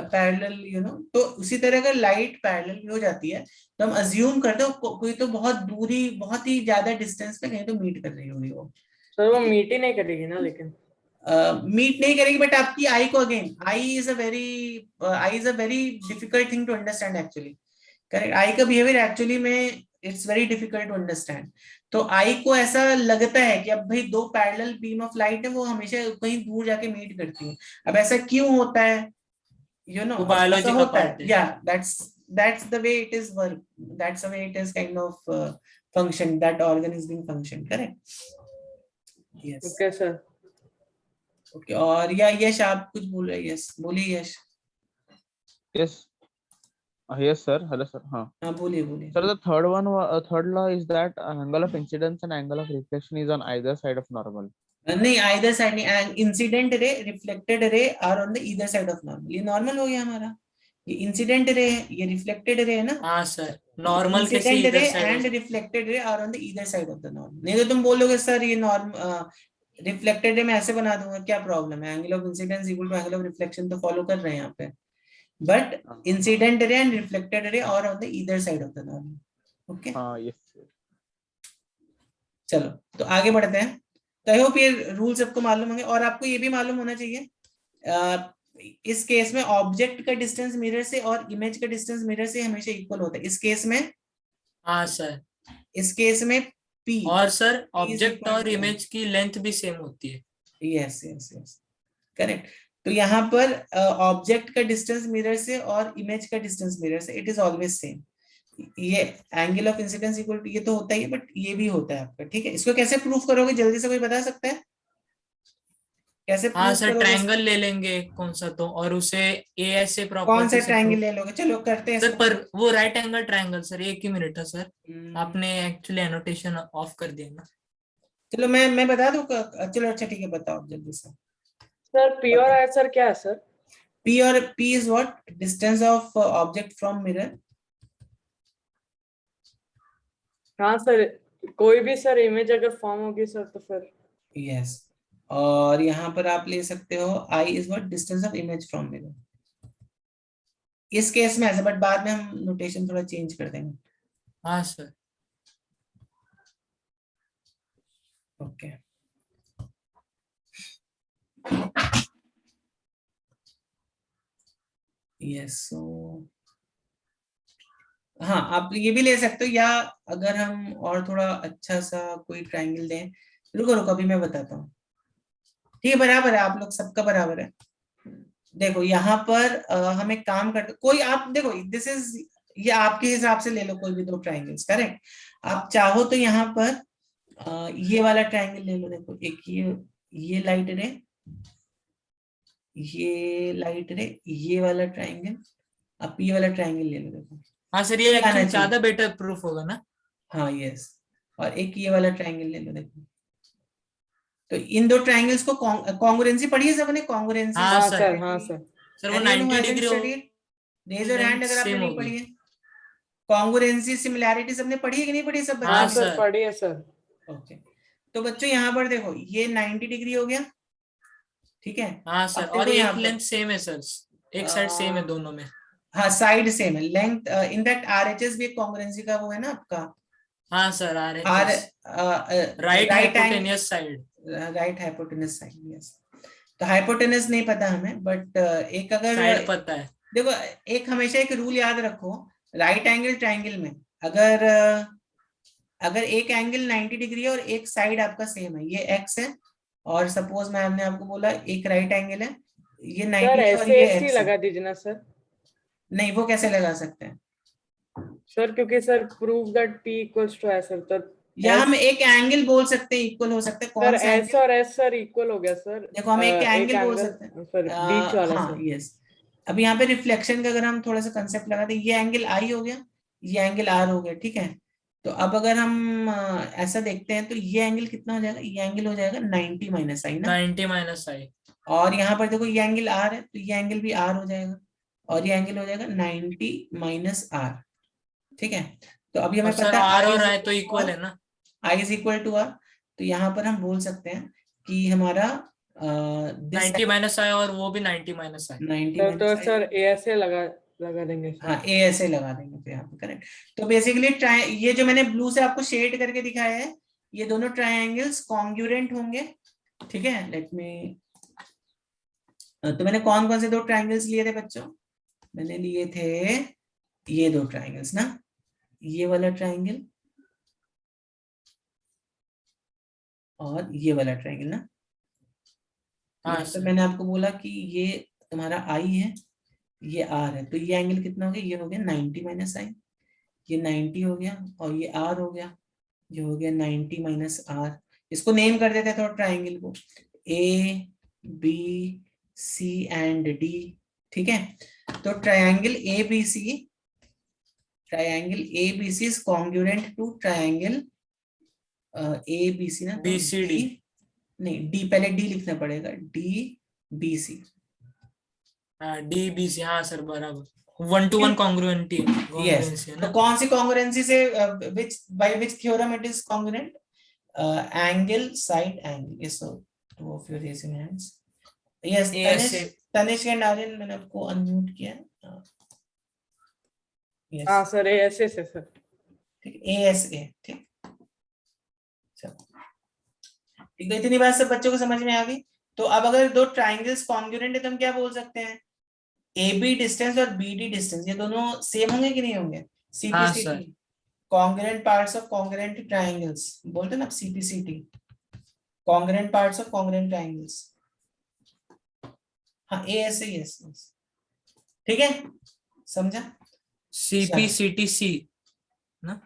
parallel तो उसी तरह अगर लाइट पैरेलल भी हो जाती है तो हम अज्यूम करते हो कोई तो बहुत दूरी, बहुत ही ज्यादा डिस्टेंस पे कहीं तो मीट कर रही होगी वो। सर वो मीट ही नहीं करेगी ना लेकिन। मीट नहीं करेगी, बट आपकी आई को, again eye is a very difficult thing to understand actually. Correct, eye का बिहेवियर एक्चुअली में it's very difficult to understand. तो आई को ऐसा लगता है कि अब भाई दो पैरेलल बीम ऑफ लाइट है, वो हमेशा कहीं दूर जाके मीट करती है। अब ऐसा क्यों होता है, वो अब ऐसा बायोलॉजी का होता पार्ट है, है। या that's the way it is work, that's the way it is kind of function, that organ is being function, correct? Yes. Okay, sir. Okay, और या यश आप कुछ बोल रहे हैं? यस बोलिए यश। Yes. Yes, sir. Hello, sir. हाँ. हाँ बोलिए बोलिए। Sir, the third law is that angle of incidence and angle of reflection is on either side of normal. नहीं, either side नहीं, incident ray reflected ray are on the either side of normal. ये नॉर्मल हो गया हमारा, ये इंसिडेंट रे है, ये रिफ्लेक्टेड रे है ना। हाँ सर, नॉर्मल कैसे इंसिडेंट इधर ray side and reflected ray are on the either side of the normal. नहीं तो तुम बोलोगे सर ये रिफ्लेक्टेड रे मैं ऐसे बना दूंगा, क्या प्रॉब्लम है, angle of incidence equal to angle of reflection तो फॉलो कर रहे हैं यहाँ पे। But incident ray and reflected ray are on the either side of the normal. Okay, हाँ, yes. चलो तो आगे बढ़ते हैं। तो आई होप ये रूल सबको मालूम होंगे, और आपको ये भी मालूम होना चाहिए इस केस में ऑब्जेक्ट का डिस्टेंस मिरर से और इमेज का डिस्टेंस मिरर से हमेशा इक्वल होता है इस केस में। हाँ सर, इस केस में P, और sir P is object equal और to- इमेज की लेंथ भी सेम होती है। Yes yes yes, correct. तो यहाँ पर ऑब्जेक्ट का डिस्टेंस मिरर से और इमेज का डिस्टेंस मिरर से इट इज ऑलवेज सेम। ये angle of incidence equal to, ये तो होता ही है, बट ये भी होता है आपका, ठीक है। इसको कैसे प्रूफ करोगे, जल्दी से कोई बता सकता है कैसे हाँ प्रूफ सर, करोगे? ट्रायंगल ले लेंगे कौन सा तो, और उसे ए ऐसे कौन प्रॉपर्टी सा से ट्रायंगल prove- ले लोगे? चलो करते हैं सर इसको। पर वो राइट एंगल ट्रायंगल सर, एक ही मिनट है सर, हम्म, आपने एक्चुअली एनोटेशन ऑफ कर दिया ना। चलो मैं बता दूं चलो अच्छा ठीक है, बताओ जल्दी से। सर पी और आई सर क्या है sir? P is what? Distance of object from mirror. हाँ सर, कोई भी सर इमेज अगर फॉर्म होगी सर तो फिर। Yes. और यहाँ पर आप ले सकते हो I is what? Distance of image from mirror. इस केस में ऐसा, बट बाद में हम नोटेशन थोड़ा चेंज कर देंगे। हाँ सर, ओके यस, सो हाँ आप ये भी ले सकते हो, या अगर हम और थोड़ा अच्छा सा कोई ट्रायंगल दें, रुको रुको अभी मैं बताता हूँ। ठीक है, बराबर है, आप लोग सबका बराबर है। देखो यहाँ पर हम एक काम करते, कोई आप देखो दिस इज, ये आपके हिसाब से ले लो कोई भी दो ट्रायंगल्स, करेक्ट। आप चाहो तो यहाँ पर ये वाला ट्रायंगल ले लो। देखो एक ये लाइट रे, ये लाइट रे, ये वाला ट्रायंगल, आप ये वाला ट्रायंगल ले लो। देखो हाँ सर, ये आना एक्चुअली चाहिए। ज्यादा बेटर प्रूफ होगा ना। हाँ यस, और एक ये वाला ट्रायंगल ले लो। देखो तो इन दो ट्रायंगल्स को कॉन्ग्रुएंसी पढ़ी है सबने? कॉन्ग्रुएंसी, हाँ हाँ सर, सर, हाँ सर। सर वो 90 डिग्री रेज योर हैंड अगर आपने सेम नहीं होगी। पढ़ी है। कॉन्ग्रुएंसी सिमिलैरिटी सबने पढ़ी है कि नहीं पढ़ी सब बच्चों हाँ ने? Sir sir. पढ़िए सर। ओके, तो बच्चों यहाँ पर देखो ये 90 डिग्री हो गया, ठीक है। हाँ सर, अब और देखो यहाँ एक पर लेंथ सेम है सर, एक साइड सेम है दोनों में। हाँ साइड सेम है, लेंथ इनफैक्ट आरएचएस भी एक कॉन्ग्रुएंसी का वो है ना आपका। हाँ सर, आ रहे are right hypotenuse side, right hypotenuse side, yes. तो हाइपोटेनस नहीं पता हमें, बट एक अगर साइड पता है। देखो एक हमेशा एक रूल याद रखो, राइट एंगल ट्रायंगल में अगर अगर एक एंगल 90 डिग्री है और एक साइड आपका सेम है, ये एक्स है, और सपोज मैम ने आपको बोला एक राइट एंगल है, ये 90 सर है और ऐसे ये ऐसे एक्स है। लगा दीजिए ना सर। नहीं वो कैसे लगा सकते हैं सर क्योंकि sir prove that P equals to S sir, तो या हम एक एंगल बोल सकते हैं, इक्वल हो सकते हैं, सर कौन सा S और S सर इक्वल हो गया सर। देखो हम एक एंगल बोल सकते हैं सर बीच वाला हाँ सर। यस। अब यहाँ पे रिफ्लेक्शन का अगर हम थोड़ा सा कंसेप्ट लगाते हैं, ये एंगल आई हो गया, ये एंगल आर हो गया, ठीक है। तो अब अगर हम ऐसा देखते हैं तो ये एंगल कितना हो जाएगा, ये एंगल हो जाएगा 90 माइनस आई ना, 90 माइनस आई। और यहाँ पर देखो ये एंगल आर है तो ये एंगल भी आर हो जाएगा, और ये एंगल हो जाएगा 90 माइनस आर, ठीक है। तो अभी हमें सर पता है आर और आई तो इक्वल है ना। आई इज इक्वल टू आर, तो यहाँ पर हम बोल सकते हैं कि हमारा 90 माइनस आई और वो भी 90 माइनस आई। 90 तो सर ऐसे लगा देंगे सर। हाँ ए ऐसे लगा देंगे तो यहाँ पे करेक्ट। तो बेसिकली ये जो मैंने ब्लू से आपको शेड करके दिखाया है, ये दोनों ट्रायंगल्स कॉन्ग्रुएंट होंगे, ठीक है। लेट मी, तो मैंने कौन कौन से दो ट्रायंगल्स लिए थे बच्चों, मैंने लिए थे ये दो ट्रायंगल्स ना, ये वाला ट्रायंगल और ये वाला ट्रायंगल ना। हाँ तो मैंने आपको बोला कि ये तुम्हारा आई है, ये आर है, तो ये एंगल कितना हो गया, ये हो गया 90 माइनस आई, ये 90 हो गया, और ये आर हो गया, ये हो गया 90 माइनस आर। इसको नेम कर देते हैं थोड़ा ट्राइंगल को, A B C and D, ठीक है। तो triangle A B C is congruent to triangle A B C ना, बी सी डी नहीं डी, पहले डी लिखना पड़ेगा, D B C. D B C, हाँ सर बराबर, 1 to 1 congruency Yes. है तो ना। कौन सी कॉन्ग्रुएंसी से by which theorem it is congruent? Angle side angle. Yes, so two of you raising hands. Yes, Tanish and Aryan, मैंने आपको अनम्यूट किया। Yes. हाँ सर ऐसे से सर। ठीक, ASA, ठीक। चलो ठीक है, इतनी बात सब बच्चों को समझ में आ गई। तो अब अगर दो ट्राइंगल्स कॉन्ग्रुएंट है तो हम क्या बोल सकते हैं, AB डिस्टेंस और BD डिस्टेंस ये दोनों सेम होंगे कि नहीं होंगे, CPCT, congruent parts of congruent triangles बोलते हैं ना CPCT, congruent parts of congruent triangles. हाँ ASA, यस, ठीक है, समझा। CPCTC ना,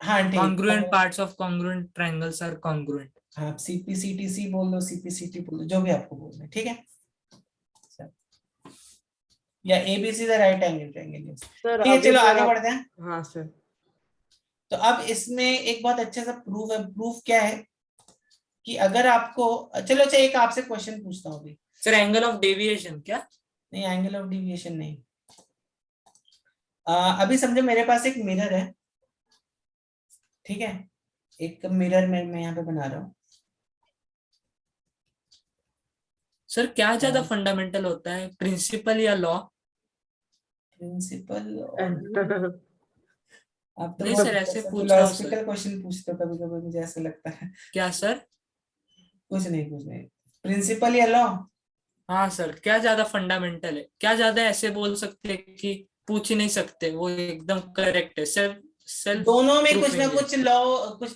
हाँ ठीक, congruent parts of congruent triangles are congruent। हाँ CPCTC बोल दो, CPCT बोल दो, जो भी आपको बोलना है, ठीक है। या ABC the right angle triangle. Sir ठीक है, चलो आगे बढ़ते हैं। हाँ सर। तो अब इसमें एक बहुत अच्छा सा प्रूफ है। प्रूफ क्या है कि अगर आपको, चलो अच्छा एक आपसे क्वेश्चन पूछता हूँ अभी। सर एंगल ऑफ डेविएशन क्या? नहीं, एंगल ऑफ डेविएशन नहीं। अभी समझो मेरे पास एक मिरर है, ठीक है, एक मिरर मैं यहाँ पे बना रहा हूँ। सर क्या ज्यादा फंडामेंटल होता है, प्रिंसिपल या लॉ? प्रिंसिपल आप तो नहीं सर, ऐसे पूछ रहा हूँ फिलोसॉफिकल क्वेश्चन पूछते हो कभी कभी, मुझे ऐसा लगता है। क्या सर? कुछ नहीं, प्रिंसिपल या लॉ? हाँ सर, क्या ज्यादा फंडामेंटल है, क्या ज्यादा ऐसे बोल सकते हैं कि पूछ ही नहीं सकते, वो एकदम करेक्ट है। सेल्फ दोनों में कुछ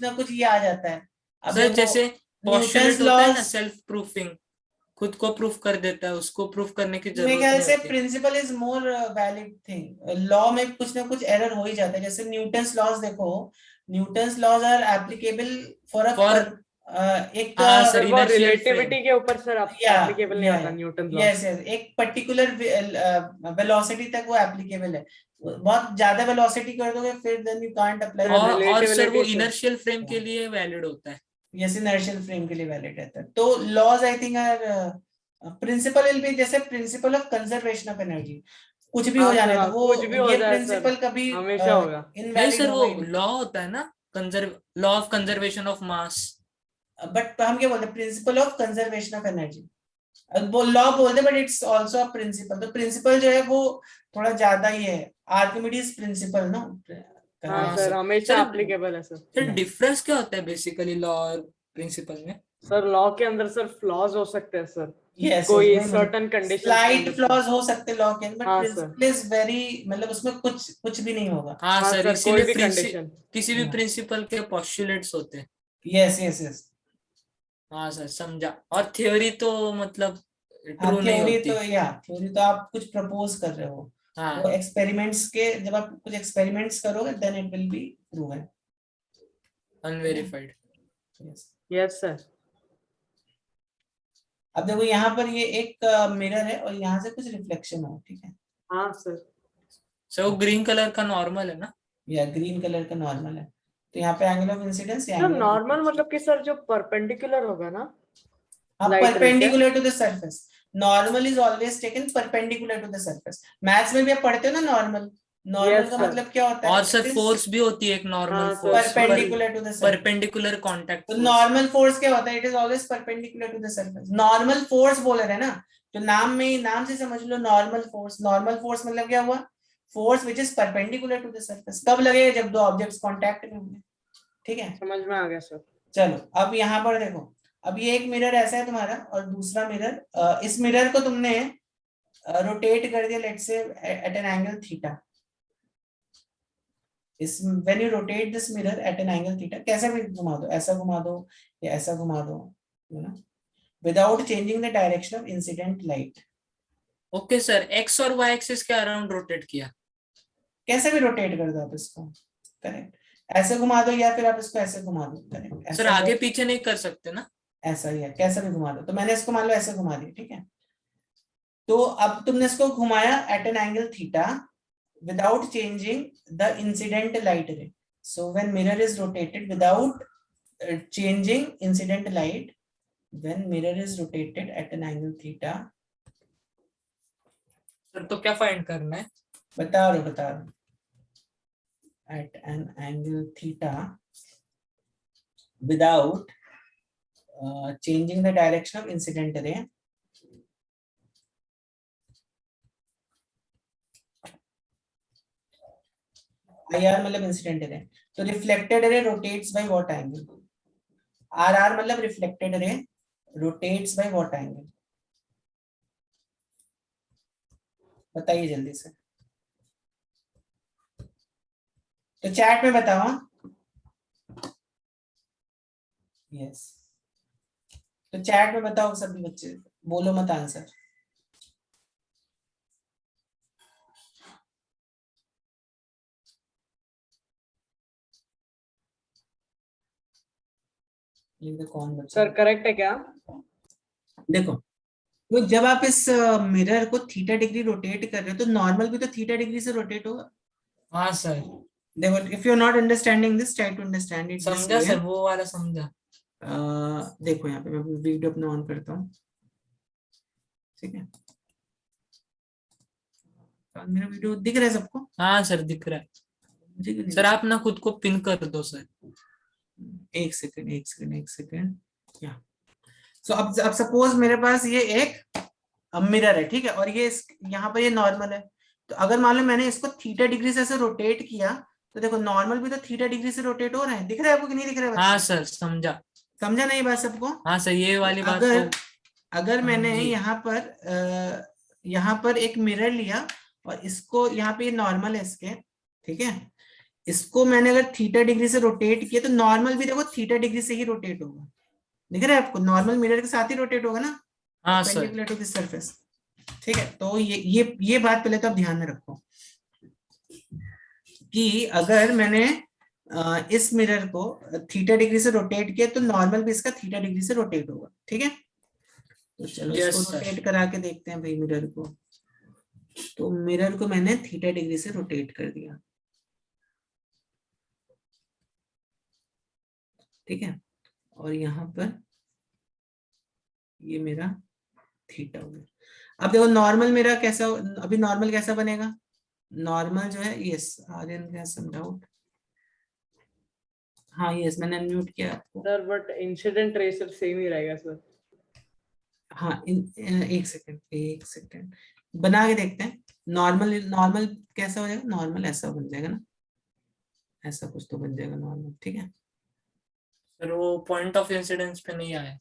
ना कुछ ये आ जाता है। अब सर जैसे पोस्टुलेट होता है ना, लॉज, सेल्फ प्रूफिंग, खुद को प्रूफ कर देता है, उसको प्रूफ करने की मेरे जरूरत ख्याल नहीं से होती। Principle is more valid thing. Law में कुछ ना कुछ एरर हो ही जाता है। जैसे न्यूटन्स लॉज देखो, Newton's laws are applicable for एक सर वो रिलेटिविटी के ऊपर सर एप्लीकेबल नहीं होता न्यूटन लॉ। यस, एक पर्टिकुलर वेलोसिटी तक वो एप्लीकेबल है। बहुत ज्यादा वेलोसिटी कर दोगे फिर देन यू कांट अप्लाई। और सर वो इनर्शियल फ्रेम के लिए वैलिड होता है। यस, इनर्शियल फ्रेम के लिए वैलिड रहता है। तो laws I think are principle will be जैसे principle of conservation of energy, कुछ भी हो जाने तो वो कुछ भी हो ये जाए प्रिंसिपल कभी हमेशा होगा। नहीं सर, वो लॉ होता है ना, law of conservation of mass. But हम क्या बोलते हैं, principle of conservation of energy. वो लॉ बोलते हैं but it's also a principle. तो प्रिंसिपल जो है वो थोड़ा ज्यादा ही है, आर्किमिडीज प्रिंसिपल ना। हाँ सर, हमेशा एप्लीकेबल है सर। सर डिफरेंस क्या होता है बेसिकली लॉ और प्रिंसिपल में? सर लॉ के अंदर सर फ्लॉज हो सकते हैं सर। Yes, कोई yes, certain condition, slight flaws हो सकते हैं लॉ के, बट हाँ, प्रिंसिपल इज वेरी, मतलब उसमें कुछ भी नहीं होगा। हाँ सर, कोई इसीलिए भी कंडीशन, किसी भी प्रिंसिपल के पोस्टुलेट्स होते हैं। यस। हाँ सर, समझा। और थ्योरी तो मतलब ट्रू नहीं थ्योरी होती। थ्योरी तो आप कुछ प्रपोज कर रहे हो, हाँ, तो एक्सपेरिमेंट्स के जब आप कुछ एक्सपेरिमेंट्स करोगे then it will be proven, unverified. Yes sir. अब देखो यहाँ पर ये एक मिरर है और यहाँ से कुछ रिफ्लेक्शन हो, ठीक है। हाँ सर। सर वो ग्रीन कलर का नॉर्मल है ना? या ग्रीन कलर का नॉर्मल है, तो यहाँ पे एंगल ऑफ इंसिडेंस या सर नॉर्मल मतलब कि सर जो परपेंडिकुलर होगा ना, light ray perpendicular to the surface. Normal is always taken perpendicular to the surface. Maths में भी आप पढ़ते हो ना नॉर्मल, नॉर्मल Yes, का sir. मतलब क्या होता है? और सर फोर्स भी होती है एक नॉर्मल हाँ, force, perpendicular to the surface. Perpendicular contact तो नॉर्मल फोर्स क्या होता है? It is always perpendicular to the surface. Normal force बोल रहे हैं ना, तो नाम में ही, नाम से समझ लो नॉर्मल फोर्स। नॉर्मल फोर्स मतलब क्या हुआ? Force which is perpendicular to the surface. कब लगेगा? जब दो ऑब्जेक्ट्स कांटेक्ट में होंगे, ठीक है। समझ में आ गया सर। चलो अब यहाँ पर देखो, अब ये एक मिरर ऐसा है तुम्हारा और दूसरा मिरर, इस मिरर को तुमने रोटेट कर दिया let's say at an angle theta. इस when you rotate this mirror at an angle theta, कैसे भी घुमा दो, ऐसा घुमा दो या ऐसा घुमा दो, you know, without changing the direction of incident light. Okay sir, x और वाई एक्सिस के अराउंड रोटेट किया, कैसे भी रोटेट कर दो आप इसको, करेक्ट। ऐसे घुमा दो या फिर आप इसको ऐसे घुमा दो, करेक्ट। सर आगे पीछे नहीं कर सकते ना? ऐसा ही है, कैसे भी घुमा दो। तो मैंने इसको मान लो ऐसे घुमा दिया, ठीक है। तो अब तुमने इसको घुमाया at an angle theta without changing the incident light ray. So when mirror is rotated without changing incident light, when mirror is rotated at an angle theta, sir तो क्या फाइंड करना है? बता रहा at an angle theta without changing the direction of incident ray, IR मतलब इंसिडेंट रे, तो reflected ray rotates by what angle? RR मतलब reflected ray rotates by what angle? बताइए जल्दी से, तो चैट में बताओ। यस, तो चैट में बताओ सभी बच्चे, बोलो मत आंसर। कौन बच्चा? सर करेक्ट है क्या? देखो, तो जब आप इस मिरर को थीटा डिग्री रोटेट कर रहे हो तो नॉर्मल भी तो थीटा डिग्री से रोटेट होगा। हाँ सर, देखो, if you are not understanding this, try to understand it. समझा सर, वो वाला समझा। देखो यहाँ पे मैं वीडियो अपना ऑन करता हूँ, ठीक है। मेरा वीडियो दिख रहा है सबको? हाँ सर दिख रहा है सर, आप ना खुद को पिन कर दो सर। एक सेकंड या सो अब सपोज मेरे पास ये एक मिरर है, ठीक है, और ये यहाँ पर ये नॉर्मल है। तो अगर मान लो मैंने इसको थीटा डिग्री से ऐसे रोटेट किया, तो देखो नॉर्मल भी तो थीटा डिग्री से रोटेट हो रहा है। दिख रहा है आपको कि नहीं दिख रहा है? हाँ सर समझा। समझा नहीं बात सबको? हाँ सर, ये वाली बात अगर तो मैंने जी। यहाँ पर एक मिरर लिया और इसको यहाँ पे नॉर्मल है इसके, ठीक है, इसको मैंने अगर थीटा डिग्री से रोटेट किया तो नॉर्मल भी देखो थीटा डिग्री से ही रोटेट होगा। दिख रहा है आपको? नॉर्मल मिरर के साथ ही रोटेट होगा ना, हाँ sir. Perpendicular to the surface, ठीक है। तो ये बात पहले तो आप ध्यान में रखो कि अगर मैंने इस मिरर को थीटा डिग्री से रोटेट किया तो नॉर्मल भी इसका थीटा डिग्री से रोटेट होगा, ठीक है। तो चलो Yes, इसको sir. रोटेट करा के देखते हैं भाई मिरर को। तो मिरर को मैंने थीटा डिग्री से रोटेट कर दिया, ठीक है, और यहाँ पर ये मेरा थीटा हो गया। अब देखो नॉर्मल मेरा कैसा, अभी नॉर्मल कैसा बनेगा? नॉर्मल जो है, यस आर्यन का सम डाउट, हाँ यस मैंने अनम्यूट किया आपको। Sir but incident ray sir same ही रहेगा सर। हाँ एक सेकंड बना के देखते हैं। नॉर्मल कैसा हो जाएगा? नॉर्मल ऐसा बन जाएगा ना, ऐसा कुछ तो बन जाएगा नॉर्मल, ठीक है। सर वो पॉइंट ऑफ इंसिडेंस पे नहीं आया,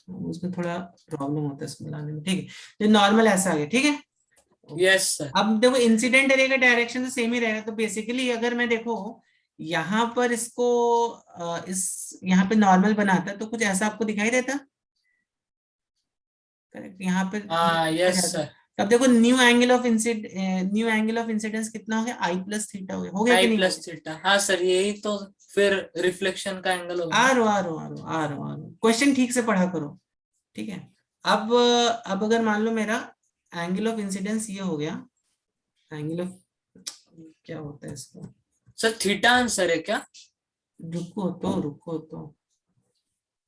उसमें थोड़ा प्रॉब्लम होता है इसमें लाने में, ठीक है। तो नॉर्मल ऐसा आ गया, ठीक है। Yes sir. अब देखो इंसिडेंट रे का डायरेक्शन तो सेम ही रहेगा। तो बेसिकली अगर मैं देखो यहाँ पर इसको इस यहाँ पे नॉर्मल बनाता तो कुछ ऐसा आपको दिखाई देता, करेक्ट। यहाँ पे हाँ यस सर। तब देखो न्यू एंगल ऑफ इंसिडेंस कितना हो गया? आई प्लस थीटा हो गया कि आई नहीं? प्लस थीटा, हाँ सर यही तो फिर रिफ्लेक्शन का एंगल होगा। आ रहा क्वेश्चन ठीक से पढ़ा करो, ठीक है। अब अगर मान लो मेरा एंगल ऑफ इंसिडेंस ये हो गया, एंगल ऑफ, क्या होता है इसको, सर थीटा आंसर है क्या? रुको तो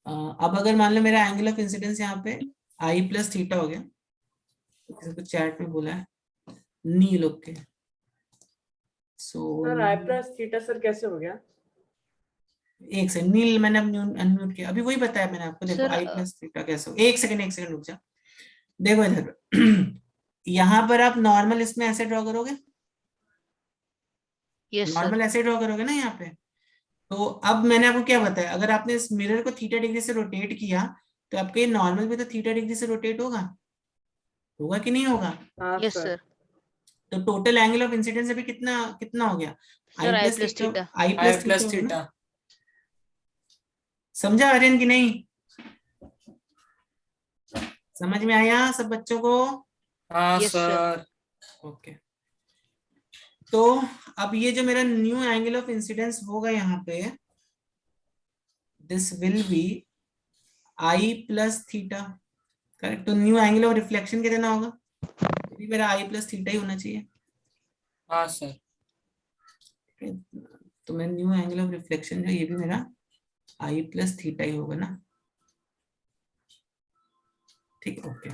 अब अगर मान लो मेरा एंगल ऑफ इंसिडेंस यहाँ पे आई प्लस थीटा हो गया, किसी को चैट में बोला है Neel, okay. So sir i plus theta sir कैसे हो गया? एक सेकंड, नील मैंने अनम्यूट किया, अभी वही बताया मैंने आपको। देखो सर, आई प्लस थीटा कैसे हो, एक सेकंड रुक जा। देखो इधर यहाँ पर आप नॉर्मल इसमें ऐसे ड्रॉ करोगे, यस सर, नॉर्मल ऐसे ड्रॉ करोगे ना यहाँ पे। तो अब मैंने आपको क्या बताया, अगर आपने इस मिरर को थीटा डिग्री से रोटेट किया तो आपके नॉर्मल भी तो थीटा डिग्री से रोटेट होगा, होगा कि नहीं होगा? हाँ यस सर। सर, तो टोटल एंगल ऑफ इंसिडेंस अभी कितना कितना हो गया? Sir i plus theta. I I plus plus theta. Theta. समझा आर्यन की नहीं? समझ में आया सब बच्चों को? हाँ Yes, sir. सर। ओके। तो अब ये जो मेरा न्यू एंगल ऑफ इंसिडेंस होगा यहाँ पे, this will be I plus theta, correct. तो न्यू एंगल ऑफ रिफ्लेक्शन कितना होगा? ये भी मेरा आई प्लस थीटा ही होना चाहिए। हाँ सर। तो मैं न्यू एंगल ऑफ रिफ्लेक्शन जो, ये भी मेरा आई प्लस थीटा ही होगा ना, ठीक है, ओके।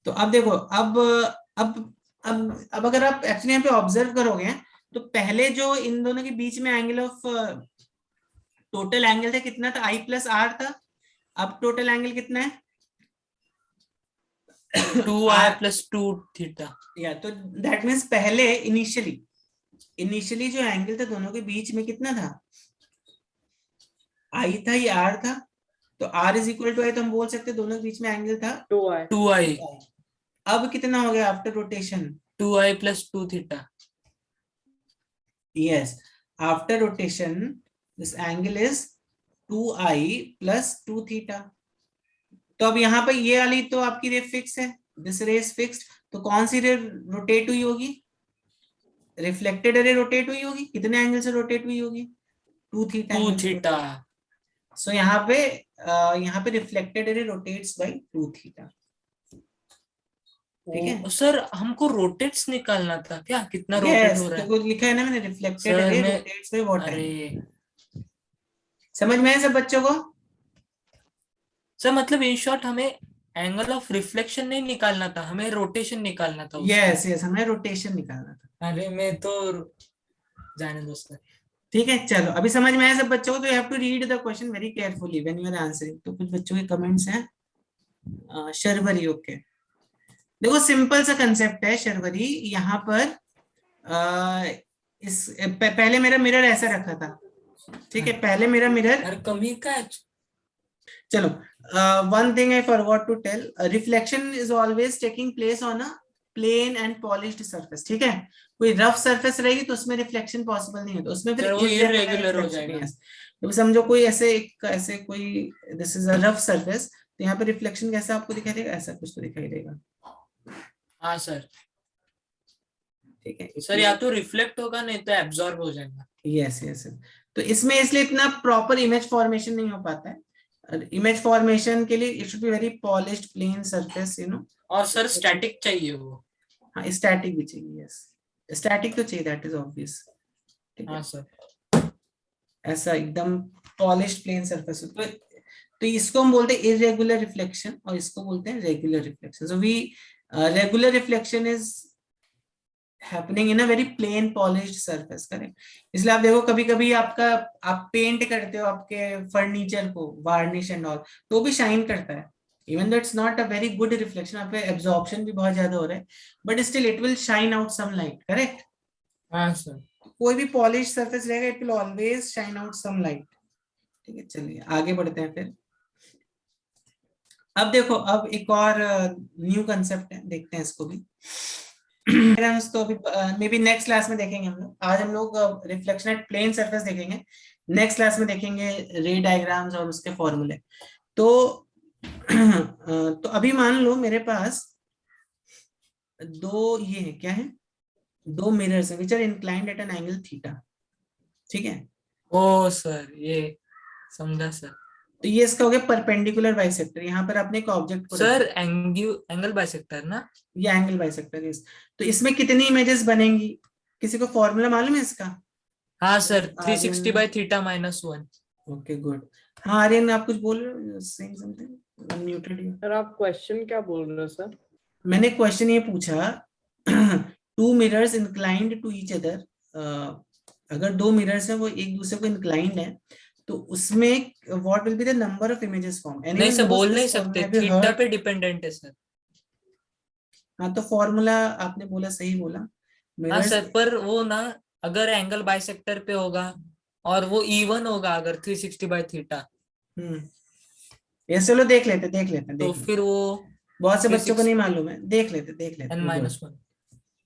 तो अब देखो, अब अगर आप एक्चुअली यहाँ पे ऑब्जर्व करोगे तो पहले जो इन दोनों के बीच में एंगल ऑफ टोटल एंगल था कितना था? आई प्लस आर था। अब टोटल एंगल कितना है? 2i plus 2 theta. या तो दैट मीन्स पहले इनिशियली जो एंगल था दोनों के बीच में कितना था? आई था या आर था? तो आर इज इक्वल टू आई, तो हम बोल सकते दोनों के बीच में एंगल था 2i। 2i। अब कितना हो गया after rotation? 2i plus 2 theta. Yes, after rotation this angle is 2i plus 2 theta. तो अब यहाँ पर ये वाली तो आपकी रे फिक्स है, दिस रे इज फिक्स्ड। तो कौन सी रे रोटेट हुई होगी? रिफ्लेक्टेड रे रोटेट हुई होगी। कितने एंगल से रोटेट हुई होगी? 2 थीटा। 2 थीटा। सो यहाँ पे reflected ray rotates bye 2 theta. ठीक है सर हमको रोटेट्स निकालना था क्या, कितना रोटेट यस, हो रहा है? तो लिखा है ना मैंने, रिफ्लेक्टेड सर रे मैं, रोटेट्स बाय व्हाट अरे एंगल। समझ में आया सब बच्चों को? सर मतलब इन शॉर्ट हमें एंगल ऑफ रिफ्लेक्शन नहीं निकालना था, हमें रोटेशन निकालना था उसका। यस हमें रोटेशन निकालना था। अरे मैं तो जाने दो सर। ठीक है, चलो अभी समझ में आया सब बच्चों को? तो you have to read the question very carefully when you are answering. तो कुछ बच्चों के कमेंट्स हैं। शर्वरी, ओके। देखो सिंपल सा कंसेप्ट है शर्वरी। यहाँ पर पहले मेरा मिरर ऐसा रखा था, ठीक है, पहले मेरा मिरर। यार कमी का है। चलो, one thing I forgot to tell, reflection is always taking place on a plain and polished surface, ठीक है। कोई रफ सरफेस रहेगी तो उसमें रिफ्लेक्शन पॉसिबल नहीं होता, उसमें फिर वो irregular irregular हो reflection, जाएगा। yes। तो समझो कोई ऐसे कोई this is a rough surface, तो यहाँ पे रिफ्लेक्शन कैसा आपको दिखाई देगा? ऐसा कुछ तो दिखाई देगा। हाँ सर। ठीक है सर या तो रिफ्लेक्ट होगा नहीं तो एब्जॉर्ब हो जाएगा। Yes yes. तो इसमें इसलिए इतना प्रॉपर इमेज फॉर्मेशन नहीं हो पाता है। इमेज फॉर्मेशन के लिए it should be very polished plane surface, you know. और सर स्टैटिक चाहिए वो। हाँ स्टैटिक भी चाहिए, यस स्टैटिक तो चाहिए, दैट इज ऑब्वियस। हाँ सर। ऐसा एकदम पॉलिश्ड प्लेन सरफेस। तो इसको हम बोलते हैं इरेगुलर रिफ्लेक्शन और इसको बोलते हैं regular reflection. So we regular reflection is happening in a very plane polished surface, correct. इसलिए आप देखो कभी कभी आप पेंट करते हो आपके फर्नीचर को, वार्निश एंड ऑल, तो वो भी शाइन करता है। Even though it's not a very good reflection, आप पे एब्जॉर्प्शन भी बहुत ज्यादा हो रहा है, but still it will shine out some light, correct. हाँ सर। कोई भी पॉलिश सरफेस रहेगा it will always shine out some light. ठीक है, चलिए आगे बढ़ते हैं फिर। अब देखो, अब एक और न्यू कंसेप्ट है, देखते हैं इसको भी। तो अभी मे बी नेक्स्ट क्लास में देखेंगे हम लोग। आज हम लोग रिफ्लेक्शन एट प्लेन सरफेस देखेंगे, नेक्स्ट क्लास में देखेंगे रे डायग्राम्स और उसके फॉर्मूले। तो तो अभी मान लो मेरे पास दो ये है, क्या है, दो मिरर्स हैं which are inclined at an angle theta, ठीक है। ओ सर ये समझा सर। तो ये इसका हो गया परपेंडिकुलर बाइसेक्टर। यहाँ पर आपने एक ऑब्जेक्ट को सर रखा, एंगल बाइसेक्टर ना? ये एंगल बाइसेक्टर है। तो इसमें कितनी इमेजेस बनेंगी, किसी को फॉर्मूला मालूम है इसका? हाँ sir, Aryan, 360 by theta -1। Okay good. हाँ आर्यन, आप कुछ बोल रहे हो, saying something, unmuted you. Sir आप क्वेश्चन क्या बोल रहे हो सर? मैंने क्वेश्चन ये पूछा, two mirrors inclined to each other, अगर दो मिरर्स हैं वो एक दूसरे को इंक्लाइंड है, तो उसमें what will be the number of images form? नहीं सर, बोल नहीं सकते, थीटा पे डिपेंडेंट है सर। हाँ तो फॉर्मूला आपने बोला, सही बोला। हाँ मिरर्स, सर, पर वो ना अगर एंगल बाइसेक्टर पे होगा और वो इवन होगा अगर 360 बाई थीटा, ये चलो देख लेते तो देख लेते। फिर वो बहुत से बच्चों को 360 नहीं मालूम है, देख लेते n -1।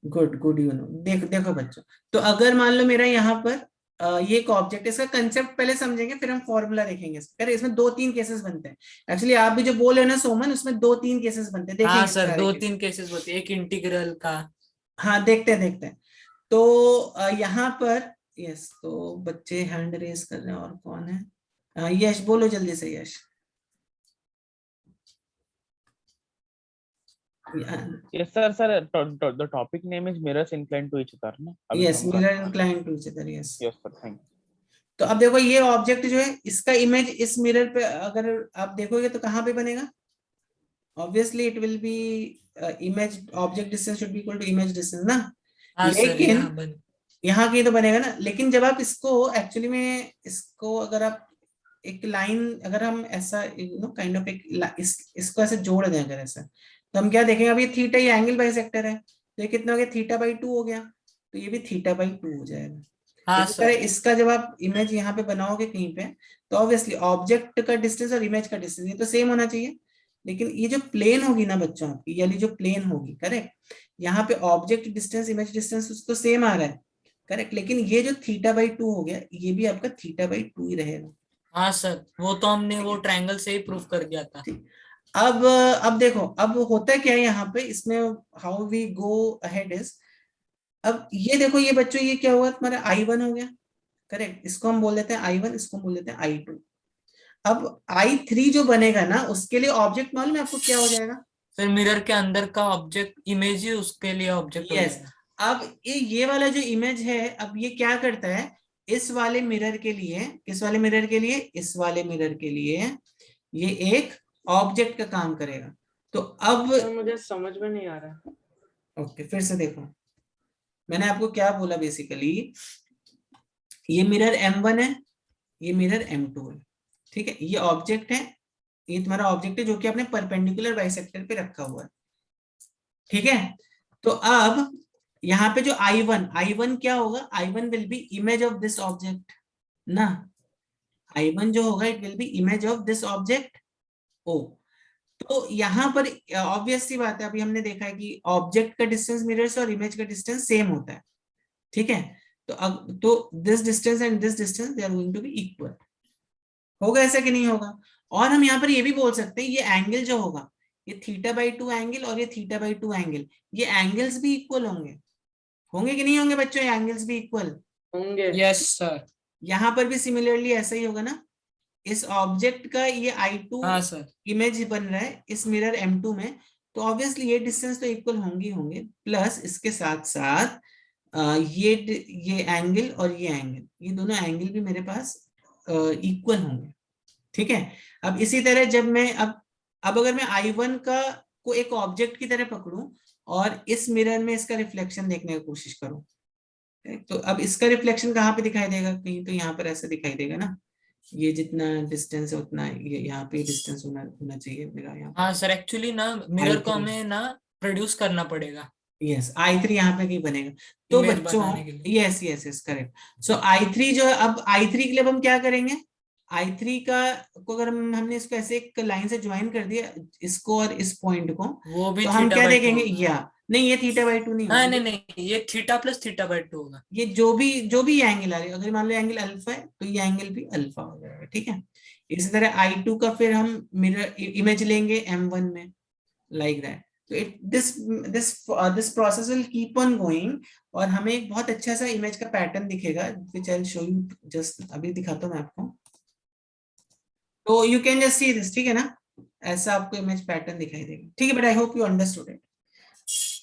Good good, you know. देखो बच्चों, तो अगर मान लो मेरा यहाँ पर ये एक ऑब्जेक्ट, इसका कंसेप्ट पहले समझेंगे फिर हम फॉर्मूला देखेंगे। अरे इसमें दो तीन केसेस बनते हैं एक्चुअली, आप भी जो बोल रहे हो ना सोमन, उसमें दो तीन केसेस बनते हैं, हाँ देखेंगे सर, सारे 2-3 cases। केसेस होते हैं, एक इंटीग्रल का। हाँ देखते हैं। तो यहाँ पर यस, तो बच्चे हैंड रेस कर रहे हैं, और कौन है? यश, बोलो जल्दी से यश। Yes, sir. The topic name is mirrors inclined to each other, ना? अभी यस, हम कर मिरर रहे हैं। Inclined to each other, yes. Yes, sir. Thank you. तो अब देखो ये ऑब्जेक्ट जो है, इसका इमेज इस मिरर पे अगर आप देखोगे तो कहाँ पे बनेगा? Obviously it will be image object distance should be equal to image distance ना। हाँ सर, लेकिन यहाँ की तो बनेगा ना, लेकिन जब आप इसको एक्चुअली में इसको अगर आप एक लाइन, अगर हम ऐसा काइंड ऑफ एक इसको ऐसे जोड़ दें अगर ऐसा, तो हम क्या देखेंगे? अब ये थीटा, ये एंगल बाइसेक्टर है, तो ये कितना हो गया? θ/2 हो गया, तो ये भी θ/2 हो जाएगा। हाँ इसी सर। तरह इसका जब आप इमेज यहाँ पे बनाओगे कहीं पे, तो ऑब्वियसली ऑब्जेक्ट का डिस्टेंस और इमेज का डिस्टेंस ये तो सेम होना चाहिए, लेकिन ये जो प्लेन होगी ना बच्चों आपकी, यानी जो प्लेन होगी, करेक्ट, यहाँ पे ऑब्जेक्ट डिस्टेंस इमेज डिस्टेंस तो सेम आ रहा है, करेक्ट, लेकिन ये जो θ/2 हो गया, ये भी आपका θ/2 ही रहेगा। हाँ सर, वो तो हमने वो ट्रायंगल से ही प्रूफ कर दिया था। अब देखो, अब होता क्या है यहाँ पे, इसमें how we go ahead is, अब ये देखो, ये बच्चों ये क्या हुआ तुम्हारा? I1 हो गया, करेक्ट, इसको हम बोल देते हैं I1, इसको बोल देते हैं I2। अब I3 जो बनेगा ना, उसके लिए ऑब्जेक्ट मालूम है आपको क्या हो जाएगा? सर मिरर के अंदर का ऑब्जेक्ट इमेज ही उसके लिए ऑब्जेक्ट हो यस। जाएगा। अब ये वाला जो इमेज है, अब ये क्या करता है? इस वाले मिरर के लिए, किस वाले मिरर के लिए? इस वाले मिरर के लिए ये एक ऑब्जेक्ट का काम करेगा। तो अब मुझे समझ में नहीं आ रहा। ओके, फिर से देखो, मैंने आपको क्या बोला बेसिकली, ये मिरर M1 है, ये मिरर M2 है, ठीक है, ये ऑब्जेक्ट है, ये तुम्हारा ऑब्जेक्ट है जो कि आपने परपेंडिकुलर बाइसेक्टर पे रखा हुआ है, ठीक है। तो अब यहाँ पे जो I1 क्या होगा? I1 will be image of this object ना, I1 जो होगा it will be image of this object O। तो यहाँ पर ऑब्वियस सी बात है, अभी हमने देखा है कि ऑब्जेक्ट का डिस्टेंस मिरर से और इमेज का डिस्टेंस सेम होता है, ठीक है। तो अब तो this distance and this distance they are going to be equal, होगा ऐसा कि नहीं होगा? और हम यहाँ पर ये भी बोल सकते हैं, ये एंगल जो होगा, ये θ/2 एंगल और ये θ/2 एंगल, ये एंगल्स भी इक्वल होंगे कि नहीं होंगे बच्चों? ये एंगल्स भी इक्वल होंगे। Yes sir. यहाँ पर भी सिमिलरली ऐसा ही होगा ना, इस ऑब्जेक्ट का ये I2 हाँ सर। इमेज बन रहा है इस मिरर M2 में, तो ऑब्वियसली ये डिस्टेंस तो इक्वल होंगे, प्लस इसके साथ साथ ये एंगल और ये एंगल, ये दोनों एंगल भी मेरे पास इक्वल होंगे, ठीक है। अब इसी तरह जब मैं अब अगर मैं I1 का को एक ऑब्जेक्ट की तरह पकड़ूं और इस मिरर में इसका रिफ्लेक्शन देखने की कोशिश करूं, तो अब इसका रिफ्लेक्शन कहाँ पे दिखाई देगा? कहीं तो यहाँ पर ऐसा दिखाई देगा ना, ये जितना डिस्टेंस है उतना ये यहाँ पे डिस्टेंस होना चाहिए मेरा यहाँ। हाँ सर, एक्चुअली ना मिरर को I3 हमें ना प्रोड्यूस करना पड़ेगा। यस, I3 यहाँ पे कहीं बनेगा। तो इमेज बच्चों बनाने के लिए। Yes correct. सो I3 जो है, अब I3 के लिए अब हम क्या करेंगे? I3 का को अगर हमने इसको ऐसे एक लाइन से ज्वाइन कर दिया, इसको और इस पॉइंट को, वो भी तो हम क्या θ/2 देखेंगे? होगा। या नहीं, ये θ/2 नहीं हाँ होगा, नहीं, ये थीटा प्लस θ/2 होगा। ये जो भी एंगल आ रही है, अगर मान लो एंगल अल्फा है तो ये एंगल भी अल्फा हो जाएगा, ठीक है। इसी तरह I2 का फिर हम मिरर इमेज लेंगे M1 में, लाइक दैट। तो this process will keep on going, और हमें एक बहुत अच्छा सा इमेज का पैटर्न दिखेगा, which I will show you, just अभी दिखाता हूं मैं आपको। तो you can just see this, ठीक है ना, ऐसा आपको इमेज पैटर्न दिखाई देगा, ठीक है, but I hope you understood it.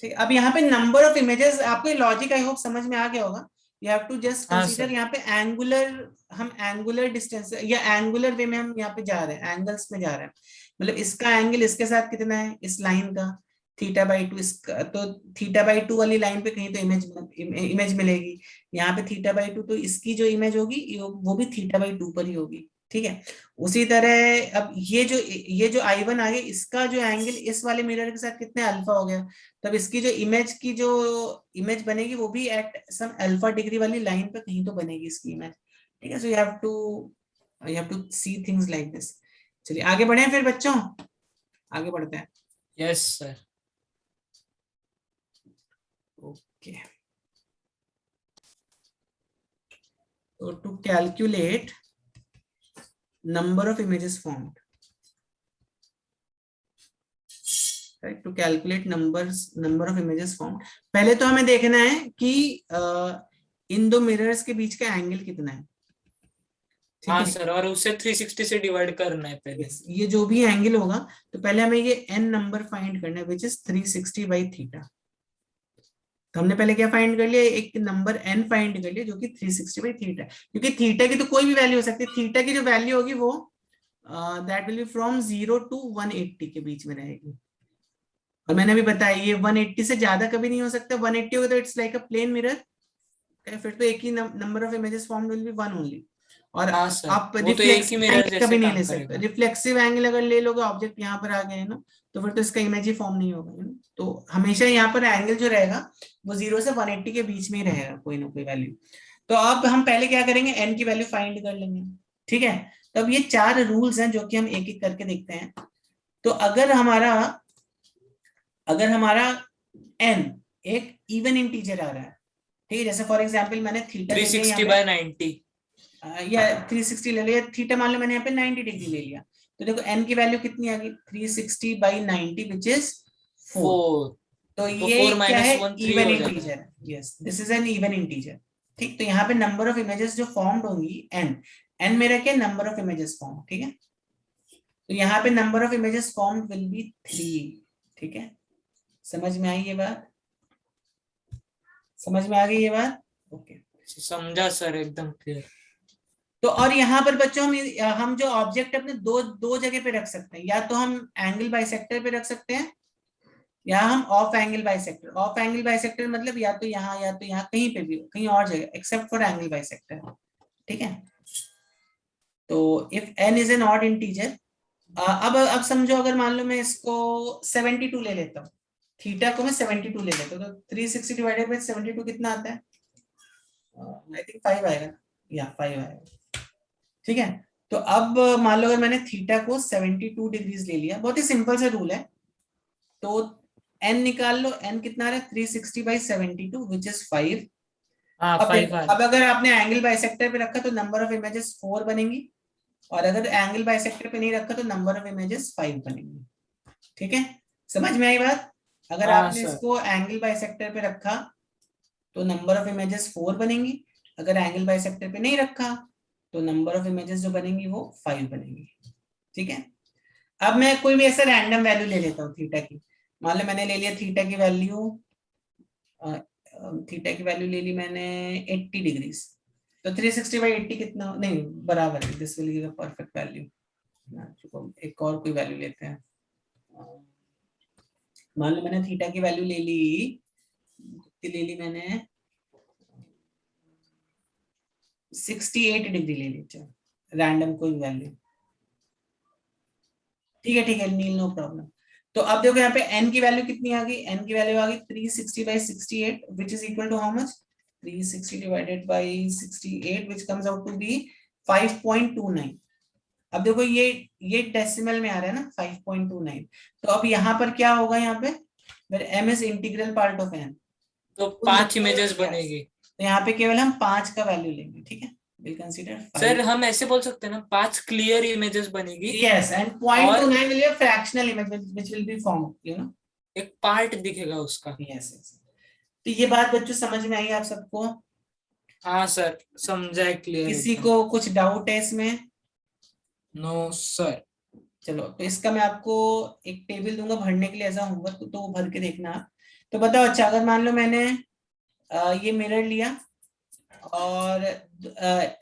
ठीक, अब यहाँ पे नंबर ऑफ इमेजेस, आपको ये लॉजिक आई होप समझ में आ गया होगा। यू हैव टू जस्ट हाँ कंसीडर सर। यहाँ पे एंगुलर, हम एंगुलर डिस्टेंस या एंगुलर वे में हम यहाँ पे जा रहे हैं, एंगल्स में जा रहे हैं, मतलब इसका एंगल इसके साथ कितना है, इस लाइन का θ/2, इसका तो θ/2 वाली लाइन पे कहीं तो इमेज मिलेगी, यहाँ पे θ/2, तो इसकी जो इमेज होगी वो भी θ/2 पर ही होगी, ठीक है। उसी तरह अब ये जो I1 आ गया, इसका जो एंगल इस वाले मिरर के साथ कितने अल्फा हो गया, तब इसकी जो इमेज बनेगी वो भी एट सम अल्फा डिग्री वाली लाइन पे कहीं तो बनेगी इसकी इमेज, ठीक है। So you have to see things like this. चलिए आगे बढ़े फिर बच्चों, आगे बढ़ते हैं। Yes sir. ओके, तो to calculate number of images formed, right, to calculate number of images formed, पहले तो हमें देखना है कि इन दो मिरर्स के बीच का एंगल कितना है, ठीक हाँ है। सर, और उसे 360 से डिवाइड करना है पहले। Yes, ये जो भी एंगल होगा तो पहले हमें ये n नंबर फाइंड करना है, विच इज 360/θ। तो हमने पहले क्या फाइंड कर लिया, एक नंबर n फाइंड कर लिया जो कि 360/θ, क्योंकि थीटा की तो कोई भी वैल्यू हो सकती है, थीटा की जो वैल्यू होगी वो that will be from 0 to 180 के बीच में रहेगी। और मैंने अभी बताया ये 180 से ज्यादा कभी नहीं हो सकता, 180 होगा तो it's like a plane mirror, फिर तो एक ही number of images formed will be 1 only. और हाँ सर, आप वो तो एक ही मिरर एंगल जैसे कभी नहीं काम ले सकते, करेगा। रिफ्लेक्सिव एंगल अगर ले लोगे, ऑब्जेक्ट यहाँ पर आ गए है ना, तो फिर तो इसका इमेज ही फॉर्म नहीं होगा, तो हमेशा यहाँ पर एंगल जो रहेगा वो 0 से 180 के बीच में ही रहेगा, कोई ना कोई वैल्यू। तो अब हम पहले क्या करेंगे, n की वैल्यू फाइंड कर लेंगे, ठीक है। तो अब ये 4 रूल्स हैं जो कि हम एक एक करके देखते हैं। तो अगर हमारा n एक इवन इंटीजर आ रहा है, ठीक है, जैसे फॉर एग्जांपल मैंने थीटा ले लिया यहाँ 360/90 या 360 ले लिया, थीटा मान लो मैंने यहाँ पे 90 डिग्री ले लिया, तो देखो n की वैल्यू कितनी आ गई, 360/90 विच इज 4। 4। तो तो ये 4 क्या है, 1 3 इवन हो जाएगा। Integer, yes this is an even integer, ठीक। तो यहाँ पे नंबर ऑफ इमेजेस जो फॉर्म्ड होंगी n मेरा क्या, नंबर ऑफ इमेजेस फॉर्म, ठीक है। तो यहाँ पे number of images formed will B 3, ठीक है। समझ में आई ये बात, समझ में आ गई ये बात, ओके। समझा सर, एकदम क्लियर। तो और यहाँ पर बच्चों हम जो ऑब्जेक्ट अपने दो जगह पे रख सकते हैं, या तो हम एंगल बाइसेक्टर पे रख सकते हैं, या हम of angle bisector. Of angle bisector मतलब या तो यहाँ कहीं पे भी, कहीं और जगह एक्सेप्ट फॉर एंगल बाइसेक्टर, ठीक है। तो if n is an odd integer, अब समझो अगर मान लो मैं इसको 72 ले लेता हूँ, थीटा को मैं 72 ले लेता हूँ, तो 360 डिवाइडेड बाय 72 कितना आता है, आई थिंक 5 आएगा, या 5 आएगा, ठीक है। तो अब मान लो अगर मैंने थीटा को 72 डिग्रीज ले लिया, बहुत ही सिंपल सा रूल है, तो n निकाल लो, n कितना आ रहा है 360/72 विच इज 5। हाँ, अब 5 आ अब अगर आपने एंगल बाइसेक्टर पे रखा तो नंबर ऑफ इमेजेस 4 बनेंगी, और अगर एंगल बाइसेक्टर पे नहीं रखा तो नंबर ऑफ इमेजेस 5 बनेंगी, ठीक है। समझ में आई बात, अगर हाँ आपने सर। इसको एंगल बाइसेक्टर पे रखा तो नंबर ऑफ इमेजेस 4 बनेंगी, अगर एंगल बाइसेक्टर पे नहीं रखा तो नंबर ऑफ इमेजेस जो बनेंगी वो 5 बनेंगी, ठीक है। अब मैं कोई भी ऐसा रैंडम वैल्यू ले लेता हूँ थीटा की, मान लो मैंने ले लिया थीटा की वैल्यू ले ली मैंने 80 डिग्रीज, तो 360/80 कितना, नहीं बराबर है, this will give a perfect value. एक और कोई वैल्यू लेते हैं, मान लो मैंने थीटा की वैल्यू ले ली मैंने 68 डिग्री ले ली, रैंडम कोई वैल्यू, ठीक है नील, नो प्रॉब्लम। तो अब देखो यहाँ पे n की वैल्यू कितनी आ गई, n की वैल्यू आ गई 360/68 which is equal to how much, 360 divided by 68 which comes out to be 5.29। अब देखो ये डेसिमल में आ रहा है ना 5.29, तो अब यहाँ पर क्या होगा, यहाँ पे m is integral part of n, तो 5 इमेजेस बनेगी। तो यहाँ पे केवल हम 5 का वैल्यू लेंगे, ठीक है। We'll consider 5. सर हम ऐसे बोल सकते हैं ना, 5 क्लियर इमेजेस बनेगी। Yes, and 0.29 will be a fractional image which will be formed, you know. एक पार्ट दिखेगा उसका। Yes. तो ये बात बच्चों समझ में आई आप सबको? हाँ सर, समझा है, क्लियर। किसी को कुछ डाउट है इसमें? No sir. चलो, तो इसका मैं आपको एक टेबल दूंगा भरने के लिए एज अ होमवर्क, तो वो भर के देखना आप। तो बताओ, अच्छा अगर मान लो मैंने ये मिरर लिया और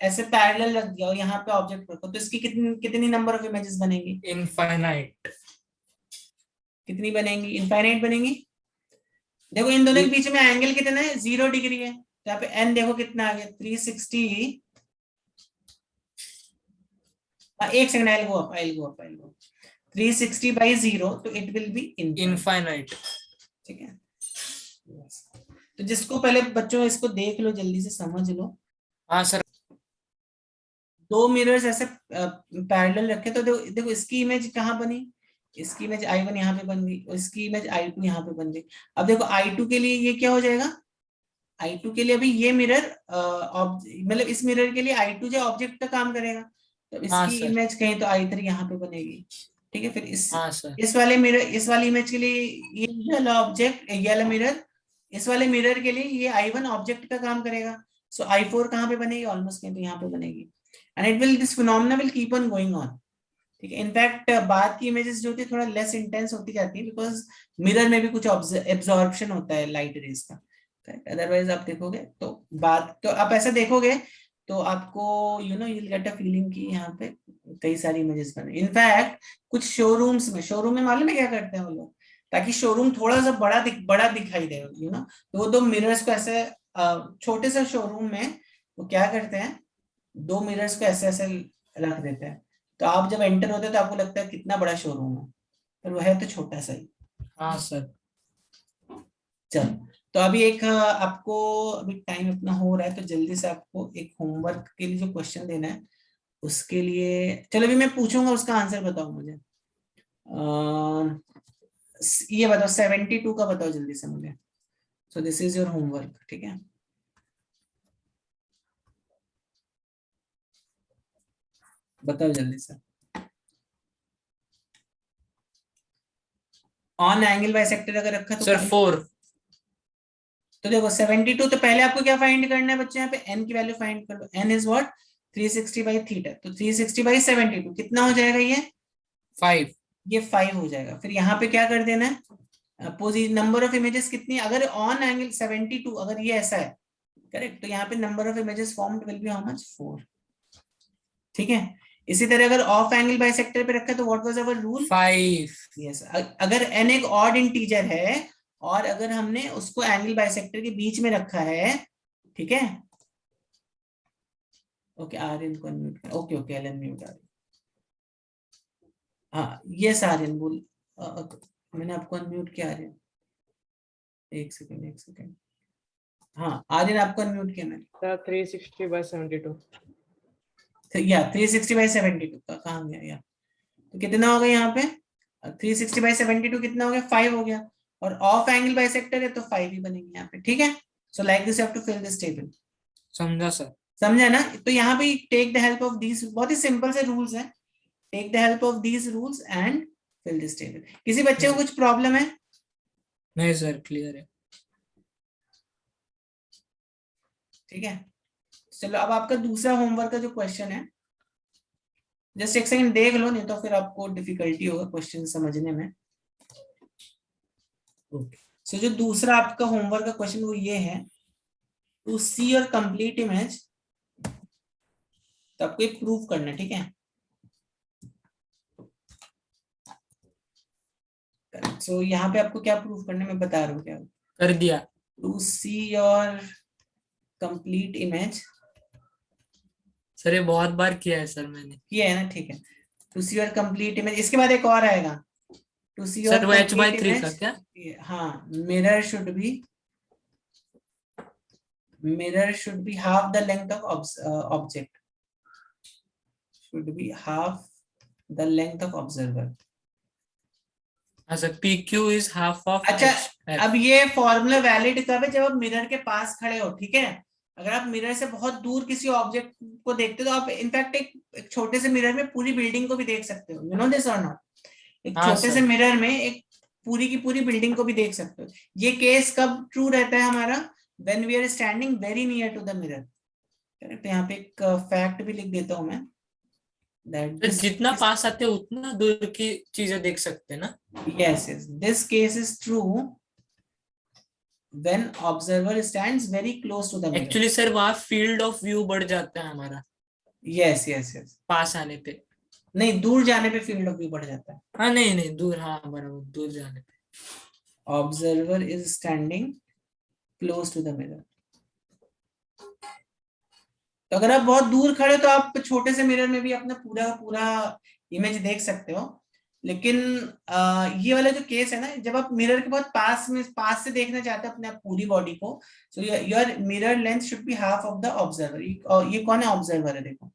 ऐसे पैरेलल रख दिया और यहाँ पे ऑब्जेक्ट रखो, तो इसकी कितनी कितनी नंबर ऑफ इमेजेस बनेंगी? इनफाइनाइट। कितनी बनेंगी? इनफाइनाइट बनेंगी। देखो इन दोनों के बीच में एंगल कितना है? 0 डिग्री है। तो यहाँ पे एन देखो कितना आ गया, 360। एक second, I go up 360 by 0, तो इट विल बी इनफाइनाइट। ठीक है। तो जिसको पहले बच्चों इसको देख लो, जल्दी से समझ लो। हाँ सर। दो मिरर्स ऐसे पैरेलल रखे, तो देखो इसकी इमेज कहाँ बनी? इसकी इमेज I1 यहाँ पे बन गई और इसकी इमेज I2 यहाँ पे बन गई। अब देखो I2 के लिए ये क्या हो जाएगा? I2 के लिए अभी ये मिरर मतलब इस मिरर के लिए I2 जो ऑब्जेक्ट का काम करेगा, तो हाँ इसकी सर। इमेज कहीं तो I3 यहाँ पे बनेगी। ठीक है, फिर हाँ सर। इस वाले मिरर, इस वाली इमेज के लिए ये येलो ऑब्जेक्ट, येलो मिरर, इस वाले मिरर के लिए ये I1 ऑब्जेक्ट का काम करेगा। सो I4 कहाँ पे बनेगी? ऑलमोस्ट कहीं तो यहाँ पे बनेगी। And it will, this phenomena will keep on going on. ठीक है, इनफैक्ट बाद की इमेजेस जो होती है थोड़ा लेस इंटेंस होती जाती है, बिकॉज मिरर में भी कुछ एब्जॉर्प्शन होता है लाइट रेज का। अदरवाइज आप देखोगे तो बात, तो आप ऐसा देखोगे तो आपको you know you will get a feeling कि यहाँ पे कई सारी इमेजेस बने। इनफैक्ट कुछ शोरूम में मालूम है क्या करते हैं वो लोग, ताकि शोरूम थोड़ा सा बड़ा दिखाई दे, यू नो, तो वो दो मिरर्स को ऐसे छोटे से शोरूम में वो क्या करते हैं, दो मिरर्स को ऐसे ऐसे रख देते हैं, तो आप जब एंटर होते हैं तो आपको लगता है कितना बड़ा शोरूम है, पर वो है तो छोटा सा ही। हाँ सर। चलो, तो अभी एक आपको, अभी टाइम अपना हो रहा है तो जल्दी से आपको एक होमवर्क के लिए जो क्वेश्चन देना है उसके लिए, चलो अभी मैं पूछूंगा उसका आंसर बताओ मुझे। ये बताओ 72 का बताओ जल्दी से मुझे। So this is your homework, ठीक है। बताओ जल्दी से। ऑन एंगल बाइसेक्टर अगर रखा तो सर 4। तो देखो 72, तो पहले आपको क्या फाइंड करना है बच्चे? यहाँ पे n की वैल्यू फाइंड कर लो। n is what? 360 by theta, तो 360 बाई 72 कितना हो जाएगा? ये 5। ये 5 हो जाएगा। फिर यहाँ पे क्या कर देना है? अपोजिट नंबर ऑफ इमेजेस कितनी, अगर ऑन एंगल 72 अगर ये ऐसा है, करेक्ट, तो यहाँ पे number of images formed will B how much? 4। ठीक है। इसी तरह अगर ऑफ एंगल बाइसेक्टर पे रखा तो what was our rule? 5। Yes, अगर n एक ऑड इंटीजर है और अगर हमने उसको एंगल बाइसेक्टर के बीच में रखा है, ठीक है, ओके आर्यन को अनम्यूट कर, ओके ओके एलन म्यूट आ रही, हाँ यस आर्यन बोल, मैंने आपको अनम्यूट किया आर्यन, एक सेकंड, हाँ आर्यन आपको अनम्यूट किया मैंने। 360 by 72। या 360 बाई 72 का कहाँ गया या, तो कितना होगा यहाँ पे? 360 बाई 72 कितना हो गया? 5 हो गया। और ऑफ एंगल बाइसेक्टर है तो 5 ही बनेंगे यहाँ पे, ठीक है। So like this you have to fill this table. समझा सर। समझा ना? तो यहाँ पे take the help of these, बहुत ही सिंपल से रूल्स हैं, take the help of these rules and fill this table. किसी बच्चे को कुछ प्रॉब्लम है? नहीं सर, क्लियर है। ठीक है, चलो अब आपका दूसरा होमवर्क का जो क्वेश्चन है, जस्ट एक सेकंड देख लो, नहीं तो फिर आपको डिफिकल्टी होगा क्वेश्चन समझने में। ओके, सो जो दूसरा आपका होमवर्क का क्वेश्चन वो ये है, to see your complete image, तो आपको एक प्रूफ करना है, ठीक है। सो यहाँ पे आपको क्या प्रूफ करना है मैं बता रहा हूँ क्या। कर दिया। To see your complete image, sir ये बहुत बार किया है सर मैंने। किया है ना, ठीक है। To see your complete image, इसके बाद एक और आएगा, टू सी योर सर वो h/3 का क्या? हाँ, mirror should be half the length of object, should be half the length of observer। हाँ sir, PQ is half of अच्छा, HF। अब ये फॉर्मूला वैलिड कब है? जब आप मिरर के पास खड़े हो, ठीक है। अगर आप मिरर से बहुत दूर किसी ऑब्जेक्ट को देखते हो तो आप इनफैक्ट एक छोटे से मिरर में पूरी बिल्डिंग को भी देख सकते हो, यू नो दिस और नॉट। एक हाँ छोटे से मिरर में एक पूरी की पूरी बिल्डिंग को भी देख सकते हो। ये केस कब ट्रू रहता है हमारा? When we are standing very near to the mirror. Correct, यहाँ पे एक फैक्ट भी लिख देता हूं मैं, that तो जितना पास आते हैं उतना दूर की चीजें देख सकते हैं ना? yes, this case is true when observer stands very close to the mirror. Actually sir वहाँ फील्ड ऑफ व्यू बढ़ जाता है हमारा yes, पास आने पे। नहीं, दूर जाने पे फील्ड ऑफ व्यू बढ़ जाता है। हाँ नहीं दूर, हाँ बराबर, दूर जाने पे। Observer is standing close to the mirror. तो अगर आप बहुत दूर खड़े तो आप छोटे से मिरर में भी अपना पूरा इमेज देख सकते हो, लेकिन ये वाला जो केस है ना, जब आप मिरर के बहुत पास से देखना चाहते हो अपने पूरी बॉडी को, so your mirror length should be half of the observer. ये कौन है? ऑब्जर्वर है। देखो,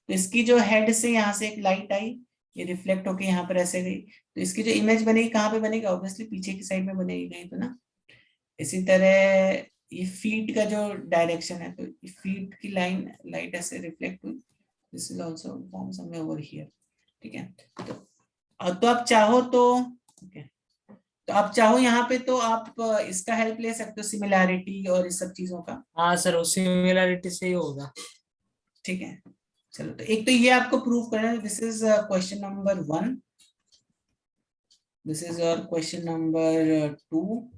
तो इसकी जो हेड से यहाँ से एक लाइट आई, ये रिफ्लेक्ट होके यहाँ पर ऐसे गई, तो इसकी जो इमेज बनेगी कहाँ पे बनेगी? ऑब्वियसली पीछे की साइड में बनेगी कहीं तो ना। इसी तरह ये फीट का जो डायरेक्शन है, तो फीट की लाइट ऐसे रिफ्लेक्ट हुई, this will also form somewhere over here. ठीक है, तो आप चाहो तो आप चाहो यहाँ पे तो आप इसका हेल्प ले सकते हो, सिमिलैरिटी और इस सब चीजों का। हाँ सर, सिमिलैरिटी से ही होगा। ठीक है, चलो, तो एक तो ये आपको प्रूव करना है। This is question number 1, this is your question number 2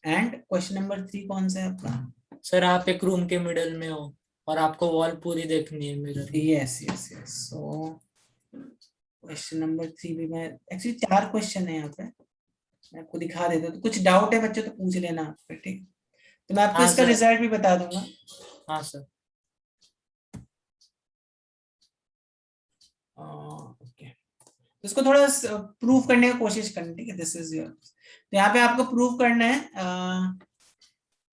and question number 3 कौन सा है आपका? सर आप एक रूम के मिडल में हो और आपको वॉल पूरी देखनी है mirror. Yes, so question number 3 भी मैं एक्चुअली 4 क्वेश्चन है यहाँ पे, मैं आपको दिखा देता हूँ। तो कुछ डाउट है बच्चों तो पूछ लेना आप पे, ठीक? तो मैं आपको हाँ इसका सर। रिजल्ट भी बता दूंगा। हाँ सर। ओके, इसको थोड़ा प्रूव करने की कोशिश करनी, ठीक है? दिस इज योर, तो यहाँ पे आपको प्रूव करना है।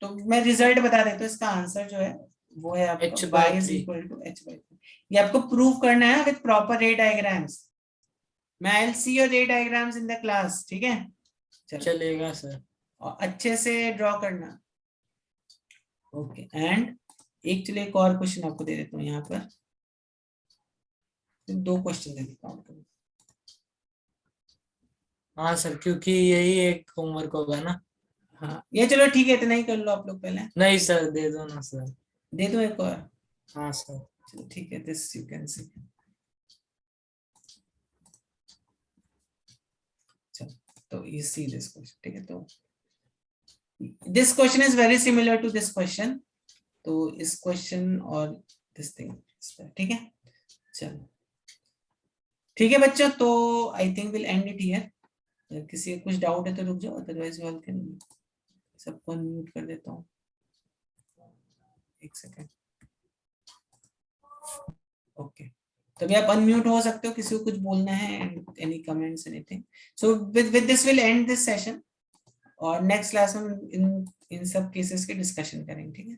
तो मैं रिजल्ट बता देता हूँ। इसका आंसर जो है वो है आपका y is equal to h/3। ये आपको प्रूव करना है विद प्रॉपर रे डायग्राम्स। मैं I will see your ray diagrams in the class, ठीक है? चलेगा सर। और अच्छे से ड्रॉ करना। ओके, एंड चलिए एक और क्वेश्चन आपको दे देता हूँ यहाँ पर। 2 क्वेश्चन दे देता हूँ। हाँ सर, क्योंकि यही एक होमवर्क होगा ना। हाँ, ये चलो ठीक है, इतना ही कर लो आप लोग पहले। नहीं सर, दे दो ना सर। दे दो एक और? हाँ सर। चलो ठीक है, दिस यू कैन सी। चलो, तो you see this question, ठीक है? तो this question is very similar to this question, तो इस क्वेश्चन और दिस थिंग, ठीक है? चलो ठीक है बच्चों, तो I think will and it here. किसी का कुछ डाउट है तो रुक जाओ, अदरवाइज ऑल कैन। सबको अनम्यूट कर देता हूँ, एक सेकेंड। ओके, तो अभी आप अनम्यूट हो सकते हो, किसी को कुछ बोलना है, any comments, anything. So with this will and this session, और नेक्स्ट क्लास में इन सब केसेस के डिस्कशन करेंगे, ठीक है?